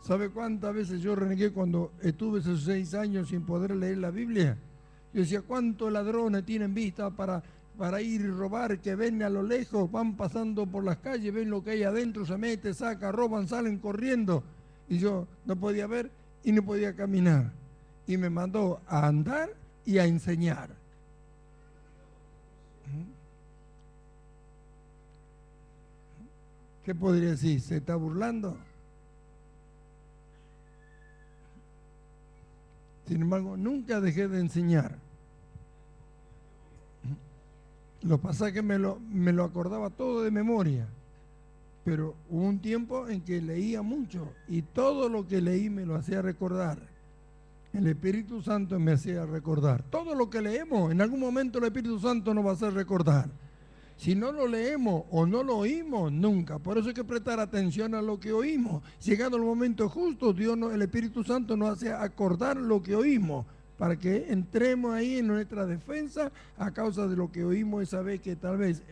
¿Sabe cuántas veces yo renegué cuando estuve esos 6 años sin poder leer la Biblia? Yo decía, ¿cuántos ladrones tienen vista para ir y robar, que ven a lo lejos, van pasando por las calles, ven lo que hay adentro, se mete, saca, roban, salen corriendo? Y yo no podía ver y no podía caminar. Y me mandó a andar y a enseñar. ¿Qué podría decir? ¿Se está burlando? Sin embargo, nunca dejé de enseñar. Lo que pasa es que me lo acordaba todo de memoria, pero hubo un tiempo en que leía mucho y todo lo que leí me lo hacía recordar. El Espíritu Santo me hacía recordar. Todo lo que leemos, en algún momento el Espíritu Santo nos va a hacer recordar. Si no lo leemos o no lo oímos, nunca. Por eso hay que prestar atención a lo que oímos. Llegado el momento justo, el Espíritu Santo nos hace acordar lo que oímos, para que entremos ahí en nuestra defensa a causa de lo que oímos esa vez, que tal vez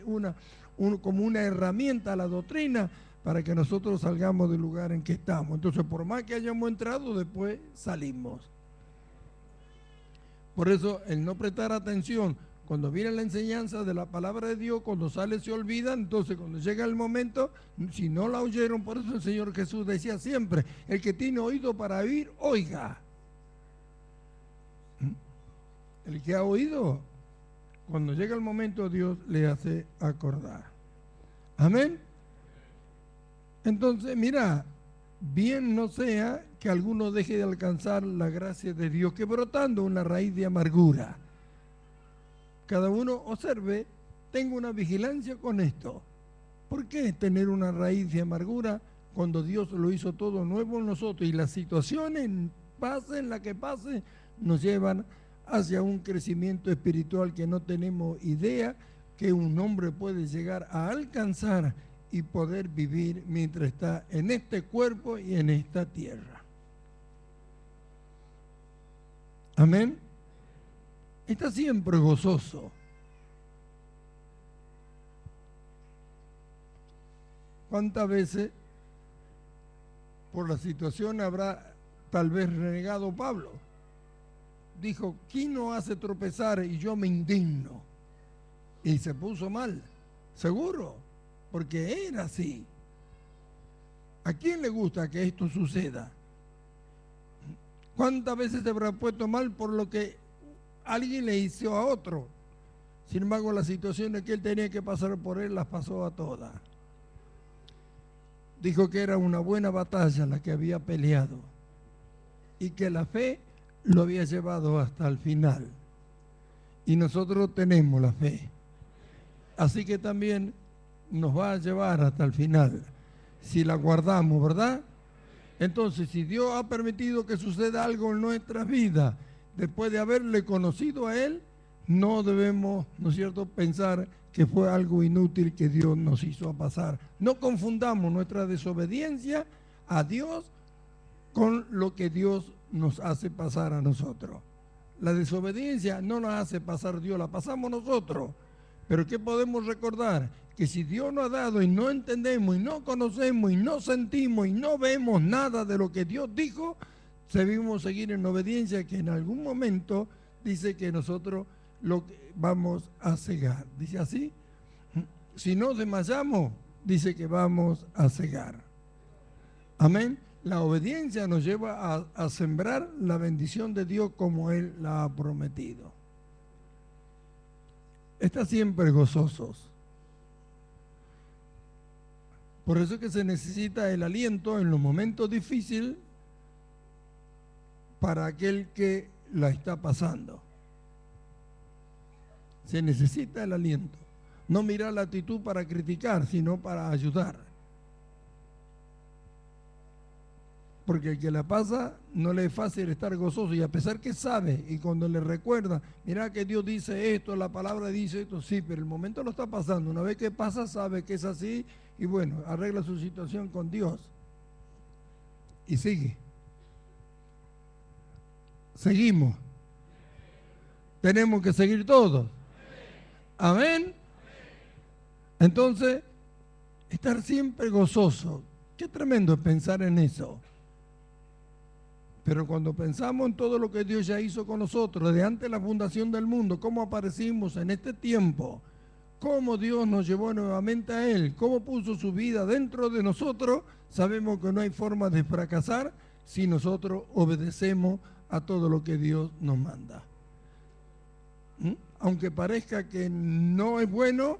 como una herramienta a la doctrina para que nosotros salgamos del lugar en que estamos. Entonces, por más que hayamos entrado, después salimos. Por eso, el no prestar atención, cuando viene la enseñanza de la palabra de Dios, cuando sale se olvida. Entonces cuando llega el momento, si no la oyeron, por eso el Señor Jesús decía siempre, el que tiene oído para oír, oiga. El que ha oído, cuando llega el momento, Dios le hace acordar. Amén. Entonces, mira, bien no sea que alguno deje de alcanzar la gracia de Dios, que brotando una raíz de amargura. Cada uno observe, tengo una vigilancia con esto. ¿Por qué tener una raíz de amargura cuando Dios lo hizo todo nuevo en nosotros? Y las situaciones, pasen la que pase, nos llevan hacia un crecimiento espiritual que no tenemos idea que un hombre puede llegar a alcanzar y poder vivir mientras está en este cuerpo y en esta tierra. Amén. Está siempre gozoso. ¿Cuántas veces por la situación habrá tal vez renegado Pablo? Dijo, ¿quién nos hace tropezar y yo me indigno? Y se puso mal, seguro, porque era así. ¿A quién le gusta que esto suceda? ¿Cuántas veces se habrá puesto mal por lo que alguien le hizo a otro? Sin embargo, las situaciones que él tenía que pasar por él las pasó a todas. Dijo que era una buena batalla la que había peleado y que la fe lo había llevado hasta el final. Y nosotros tenemos la fe. Así que también nos va a llevar hasta el final, si la guardamos, ¿verdad? Entonces, si Dios ha permitido que suceda algo en nuestras vidas, después de haberle conocido a Él, no debemos, ¿no es cierto?, pensar que fue algo inútil que Dios nos hizo pasar. No confundamos nuestra desobediencia a Dios con lo que Dios nos hace pasar a nosotros. La desobediencia no nos hace pasar Dios, la pasamos nosotros. Pero ¿qué podemos recordar? Que si Dios nos ha dado y no entendemos y no conocemos y no sentimos y no vemos nada de lo que Dios dijo, debemos seguir en obediencia, que en algún momento dice que nosotros lo vamos a cegar. Dice así, si no desmayamos, dice que vamos a cegar. Amén. La obediencia nos lleva a sembrar la bendición de Dios como Él la ha prometido. Está siempre gozosos. Por eso es que se necesita el aliento en los momentos difíciles para aquel que la está pasando. Se necesita el aliento. No mirar la actitud para criticar, sino para ayudar. Porque el que la pasa no le es fácil estar gozoso, y a pesar que sabe, y cuando le recuerda, mira que Dios dice esto, la palabra dice esto, sí, pero el momento lo está pasando. Una vez que pasa, sabe que es así, y bueno, arregla su situación con Dios. Y sigue. Seguimos. Tenemos que seguir todos. Amén. Entonces, estar siempre gozoso. Qué tremendo es pensar en eso. Pero cuando pensamos en todo lo que Dios ya hizo con nosotros, desde antes de la fundación del mundo, cómo aparecimos en este tiempo, cómo Dios nos llevó nuevamente a Él, cómo puso su vida dentro de nosotros, sabemos que no hay forma de fracasar si nosotros obedecemos a todo lo que Dios nos manda. Aunque parezca que no es bueno,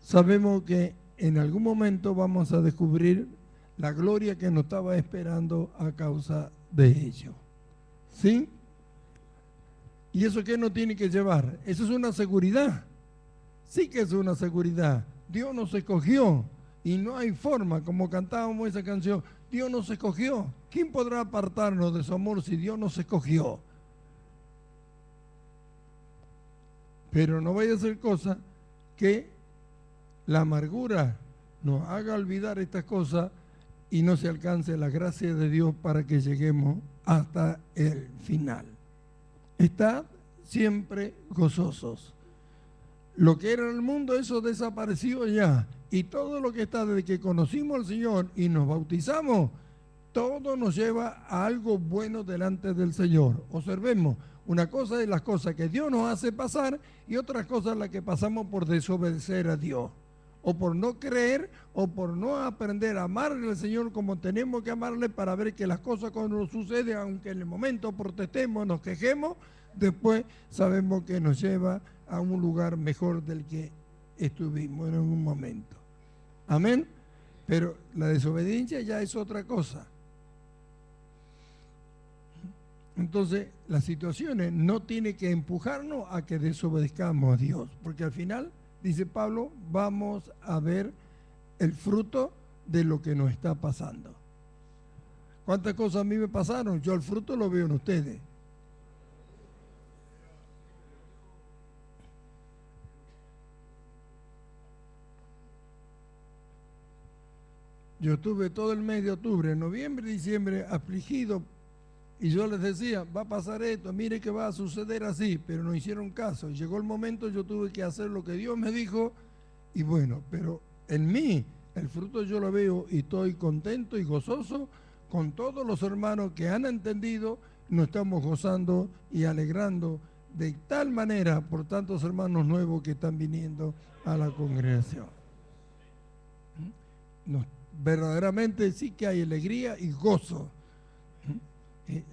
sabemos que en algún momento vamos a descubrir la gloria que nos estaba esperando a causa de ello. ¿Sí? ¿Y eso qué nos tiene que llevar? Eso es una seguridad. Sí que es una seguridad. Dios nos escogió y no hay forma, como cantábamos esa canción, Dios nos escogió. ¿Quién podrá apartarnos de su amor si Dios nos escogió? Pero no vaya a ser cosa que la amargura nos haga olvidar estas cosas y no se alcance la gracia de Dios para que lleguemos hasta el final. Estad siempre gozosos. Lo que era el mundo, eso desapareció ya. Y todo lo que está desde que conocimos al Señor y nos bautizamos, todo nos lleva a algo bueno delante del Señor. Observemos, una cosa es las cosas que Dios nos hace pasar y otra cosa es la que pasamos por desobedecer a Dios, o por no creer, o por no aprender a amarle al Señor como tenemos que amarle, para ver que las cosas cuando nos suceden, aunque en el momento protestemos, nos quejemos, después sabemos que nos lleva a un lugar mejor del que estuvimos en un momento. Amén. Pero la desobediencia ya es otra cosa. Entonces, las situaciones no tienen que empujarnos a que desobedezcamos a Dios, porque al final, dice Pablo, vamos a ver el fruto de lo que nos está pasando. ¿Cuántas cosas a mí me pasaron? Yo el fruto lo veo en ustedes. Yo estuve todo el mes de octubre, noviembre y diciembre afligido Y yo les decía, va a pasar esto, mire que va a suceder así, pero no hicieron caso. Llegó el momento, yo tuve que hacer lo que Dios me dijo, y bueno, pero en mí el fruto yo lo veo y estoy contento y gozoso con todos los hermanos que han entendido, nos estamos gozando y alegrando de tal manera por tantos hermanos nuevos que están viniendo a la congregación. Verdaderamente sí que hay alegría y gozo.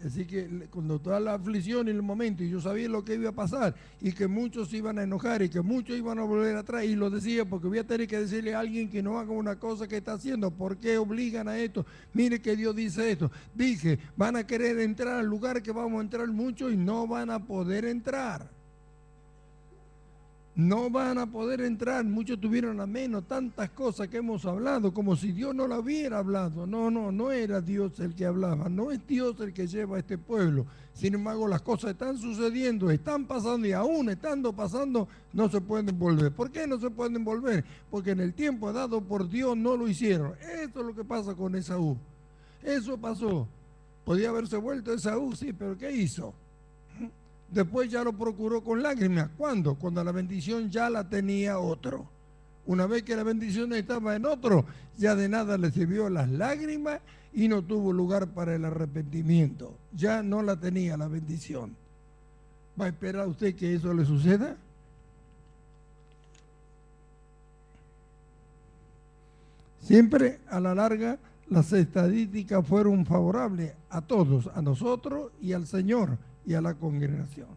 Así que cuando toda la aflicción en el momento, y yo sabía lo que iba a pasar, y que muchos se iban a enojar, y que muchos iban a volver atrás, y lo decía porque voy a tener que decirle a alguien que no haga una cosa que está haciendo. ¿Por qué obligan a esto? Mire que Dios dice esto. Dije, van a querer entrar al lugar que vamos a entrar muchos y no van a poder entrar. No van a poder entrar. Muchos tuvieron a menos tantas cosas que hemos hablado, como si Dios no lo hubiera hablado. No era Dios el que hablaba, no es Dios el que lleva a este pueblo. Sin embargo, las cosas están sucediendo, están pasando, y aún estando pasando, no se pueden volver. ¿Por qué no se pueden volver? Porque en el tiempo dado por Dios no lo hicieron. Esto es lo que pasa con Esaú. Eso pasó. Podía haberse vuelto Esaú, sí, pero ¿qué hizo? Después ya lo procuró con lágrimas. ¿Cuándo? Cuando la bendición ya la tenía otro. Una vez que la bendición estaba en otro, ya de nada le sirvió las lágrimas y no tuvo lugar para el arrepentimiento. Ya no la tenía la bendición. ¿Va a esperar usted que eso le suceda? Siempre a la larga las estadísticas fueron favorables a todos, a nosotros y al Señor y a la congregación.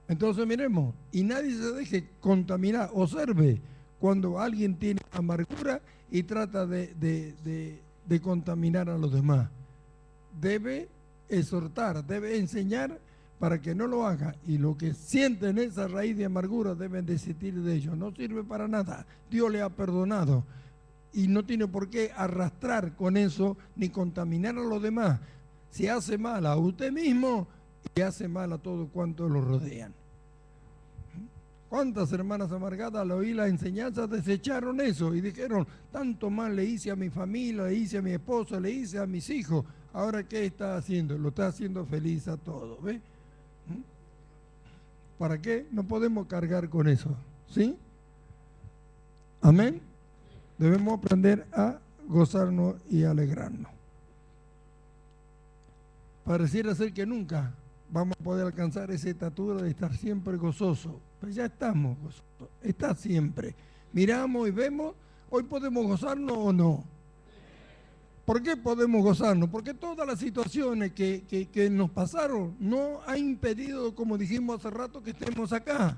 Entonces miremos, y nadie se deje contaminar. Observe cuando alguien tiene amargura y trata de contaminar a los demás. Debe exhortar, debe enseñar para que no lo haga, y lo que sienten esa raíz de amargura deben desistir de ello. No sirve para nada. Dios le ha perdonado y no tiene por qué arrastrar con eso ni contaminar a los demás. Se hace mal a usted mismo y hace mal a todos cuantos lo rodean. ¿Cuántas hermanas amargadas al oír la enseñanza desecharon eso y dijeron, tanto mal le hice a mi familia, le hice a mi esposo, le hice a mis hijos, ahora qué está haciendo? Lo está haciendo feliz a todos, ¿ve? ¿Para qué? No podemos cargar con eso, ¿sí? Amén. Debemos aprender a gozarnos y alegrarnos. Pareciera ser que nunca vamos a poder alcanzar esa estatura de estar siempre gozoso. Pues ya estamos gozosos, está siempre. Miramos y vemos, hoy podemos gozarnos o no. ¿Por qué podemos gozarnos? Porque todas las situaciones que nos pasaron no han impedido, como dijimos hace rato, que estemos acá.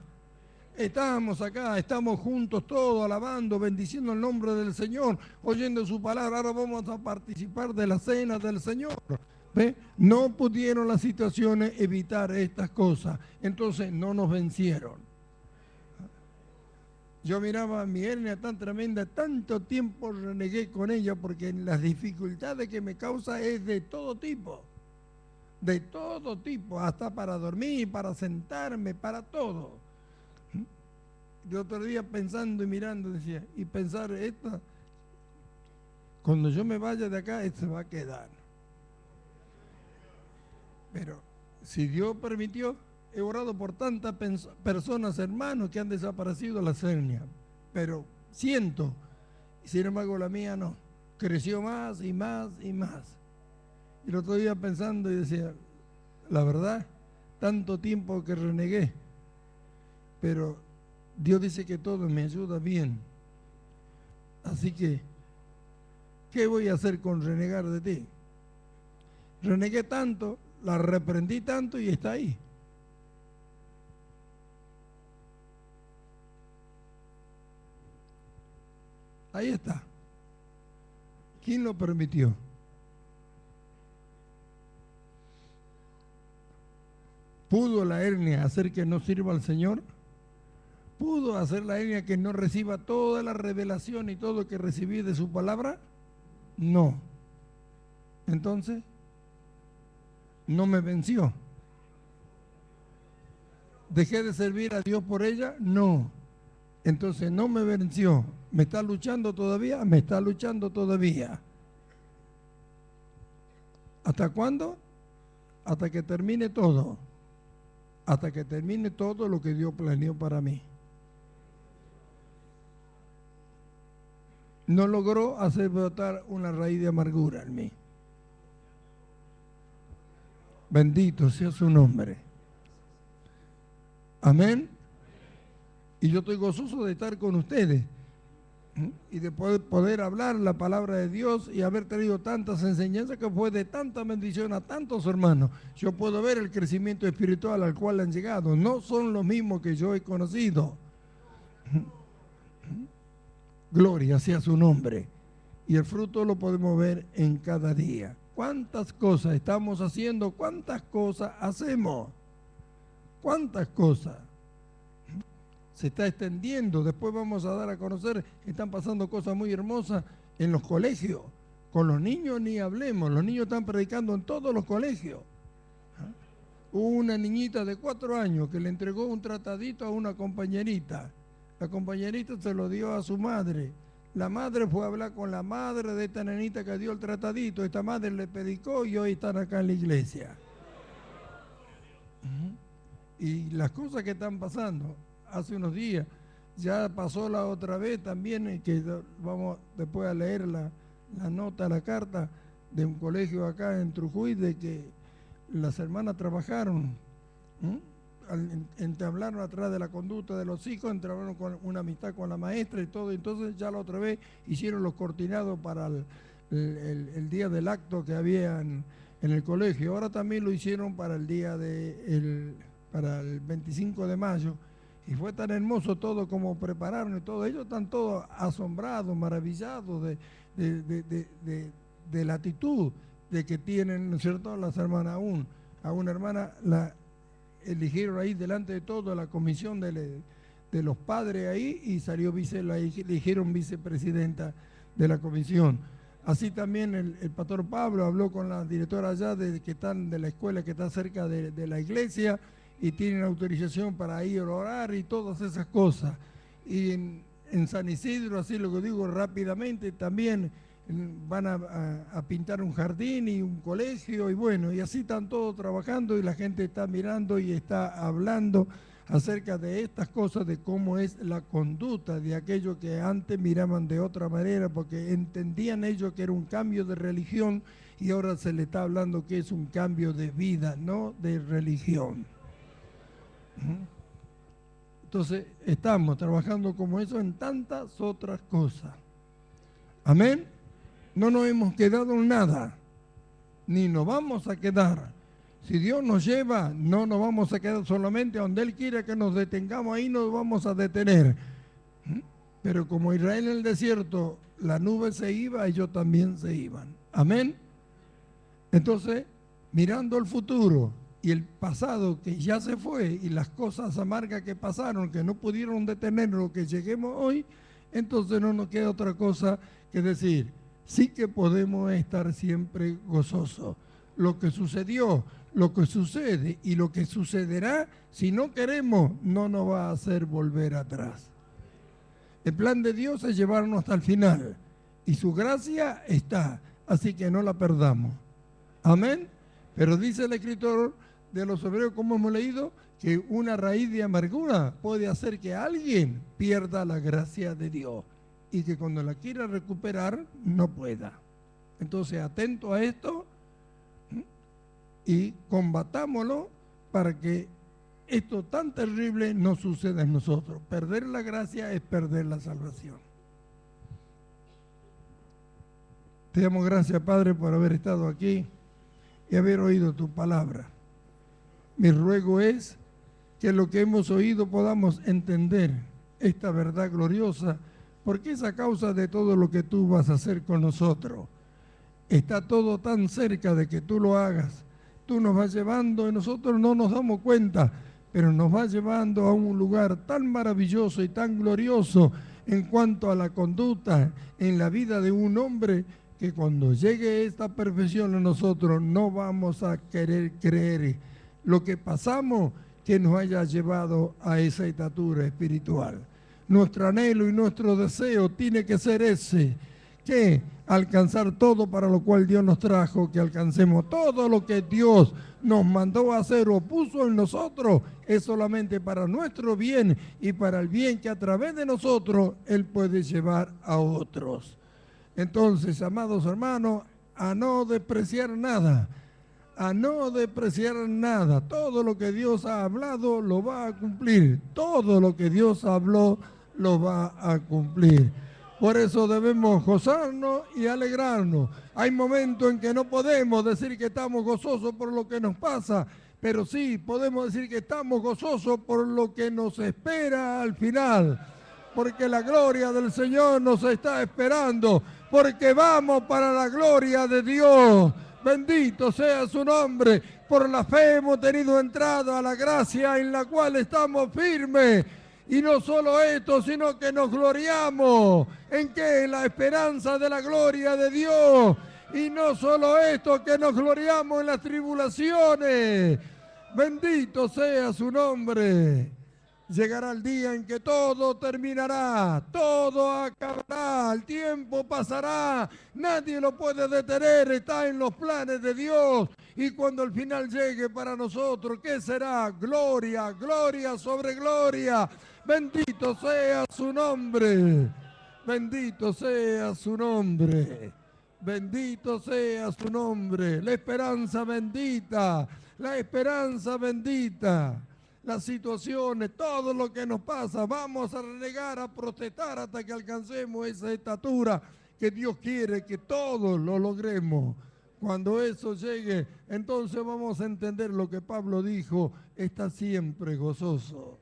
Estamos acá, estamos juntos todos, alabando, bendiciendo el nombre del Señor, oyendo su palabra. Ahora vamos a participar de la cena del Señor. ¿Ve? No pudieron las situaciones evitar estas cosas, entonces no nos vencieron. Yo miraba a mi hernia tan tremenda, tanto tiempo renegué con ella porque las dificultades que me causa es de todo tipo, hasta para dormir, para sentarme, para todo. De otro día pensando y mirando decía, y pensar esta, cuando yo me vaya de acá, se va a quedar. Pero si Dios permitió, he orado por tantas personas, hermanos, que han desaparecido las hernias, pero siento, sin embargo la mía no, creció más y más y más. Y el otro día pensando y decía, la verdad, tanto tiempo que renegué, pero Dios dice que todo me ayuda bien. Así que, ¿qué voy a hacer con renegar de ti? Renegué tanto, la reprendí tanto y está ahí. Ahí está. ¿Quién lo permitió? ¿Pudo la hernia hacer que no sirva al Señor? ¿Pudo hacer la hernia que no reciba toda la revelación y todo lo que recibí de su palabra? No. Entonces, no me venció. ¿Dejé de servir a Dios por ella? No. Entonces no me venció. ¿Me está luchando todavía? Me está luchando todavía. ¿Hasta cuándo? Hasta que termine todo. Hasta que termine todo lo que Dios planeó para mí. No logró hacer brotar una raíz de amargura en mí. Bendito sea su nombre. Amén. Y yo estoy gozoso de estar con ustedes y de poder hablar la palabra de Dios y haber traído tantas enseñanzas que fue de tanta bendición a tantos hermanos. Yo puedo ver el crecimiento espiritual al cual han llegado. No son los mismos que yo he conocido. Gloria sea su nombre. Y el fruto lo podemos ver en cada día. ¿Cuántas cosas estamos haciendo? ¿Cuántas cosas hacemos? ¿Cuántas cosas? Se está extendiendo. Después vamos a dar a conocer que están pasando cosas muy hermosas en los colegios. Con los niños ni hablemos. Los niños están predicando en todos los colegios. Hubo una niñita de 4 años que le entregó un tratadito a una compañerita. La compañerita se lo dio a su madre. La madre fue a hablar con la madre de esta nenita que dio el tratadito. Esta madre le predicó y hoy están acá en la iglesia. Y las cosas que están pasando, hace unos días, ya pasó la otra vez también, que vamos después a leer la nota, la carta de un colegio acá en Trujuy, de que las hermanas trabajaron, entablaron atrás de la conducta de los hijos, entraron con una amistad con la maestra y todo. Entonces ya la otra vez hicieron los coordinados para el día del acto que había en el colegio. Ahora también lo hicieron para el día para el 25 de mayo. Y fue tan hermoso todo como prepararon y todo. Ellos están todos asombrados, maravillados de la actitud de que tienen, ¿no es cierto?, las hermanas aún. A una hermana la eligieron ahí delante de todo la comisión de los padres ahí y salió la eligieron vicepresidenta de la comisión. Así también el pastor Pablo habló con la directora allá que están de la escuela que está cerca de la iglesia y tienen autorización para ir a orar y todas esas cosas. Y en San Isidro, así lo que digo rápidamente, también van a pintar un jardín y un colegio y bueno, y así están todos trabajando y la gente está mirando y está hablando acerca de estas cosas, de cómo es la conducta de aquellos que antes miraban de otra manera porque entendían ellos que era un cambio de religión y ahora se le está hablando que es un cambio de vida, no de religión. Entonces estamos trabajando como eso en tantas otras cosas. Amén. No nos hemos quedado en nada, ni nos vamos a quedar. Si Dios nos lleva, no nos vamos a quedar solamente donde Él quiera que nos detengamos, ahí nos vamos a detener. Pero como Israel en el desierto, la nube se iba, ellos también se iban. Amén. Entonces, mirando el futuro y el pasado que ya se fue y las cosas amargas que pasaron, que no pudieron detener lo que lleguemos hoy, entonces no nos queda otra cosa que decir, sí que podemos estar siempre gozosos. Lo que sucedió, lo que sucede y lo que sucederá, si no queremos, no nos va a hacer volver atrás. El plan de Dios es llevarnos hasta el final y su gracia está, así que no la perdamos. Amén. Pero dice el escritor de los Hebreos, como hemos leído, que una raíz de amargura puede hacer que alguien pierda la gracia de Dios y que cuando la quiera recuperar no pueda. Entonces, atento a esto y combatámoslo para que esto tan terrible no suceda en nosotros. Perder la gracia es perder la salvación. Te damos gracias, Padre, por haber estado aquí y haber oído tu palabra. Mi ruego es que lo que hemos oído podamos entender esta verdad gloriosa, porque es a causa de todo lo que tú vas a hacer con nosotros. Está todo tan cerca de que tú lo hagas. Tú nos vas llevando y nosotros no nos damos cuenta, pero nos vas llevando a un lugar tan maravilloso y tan glorioso en cuanto a la conducta en la vida de un hombre, que cuando llegue esta perfección en nosotros no vamos a querer creer lo que pasamos que nos haya llevado a esa estatura espiritual. Nuestro anhelo y nuestro deseo tiene que ser ese, ¿qué? Alcanzar todo para lo cual Dios nos trajo, que alcancemos todo lo que Dios nos mandó a hacer o puso en nosotros, es solamente para nuestro bien y para el bien que a través de nosotros Él puede llevar a otros. Entonces, amados hermanos, a no despreciar nada, a no despreciar nada. Todo lo que Dios ha hablado lo va a cumplir. Todo lo que Dios habló lo va a cumplir. Por eso debemos gozarnos y alegrarnos. Hay momentos en que no podemos decir que estamos gozosos por lo que nos pasa, pero sí podemos decir que estamos gozosos por lo que nos espera al final. Porque la gloria del Señor nos está esperando, porque vamos para la gloria de Dios. Bendito sea su nombre. Por la fe hemos tenido entrada a la gracia en la cual estamos firmes. Y no solo esto, sino que nos gloriamos. ¿En qué? En la esperanza de la gloria de Dios. Y no solo esto, que nos gloriamos en las tribulaciones. Bendito sea su nombre. Llegará el día en que todo terminará, todo acabará, el tiempo pasará, nadie lo puede detener, está en los planes de Dios. Y cuando el final llegue para nosotros, ¿qué será? Gloria, gloria sobre gloria. Bendito sea su nombre, bendito sea su nombre, bendito sea su nombre. La esperanza bendita, la esperanza bendita. Las situaciones, todo lo que nos pasa, vamos a renegar, a protestar hasta que alcancemos esa estatura que Dios quiere que todos lo logremos. Cuando eso llegue, entonces vamos a entender lo que Pablo dijo, está siempre gozoso.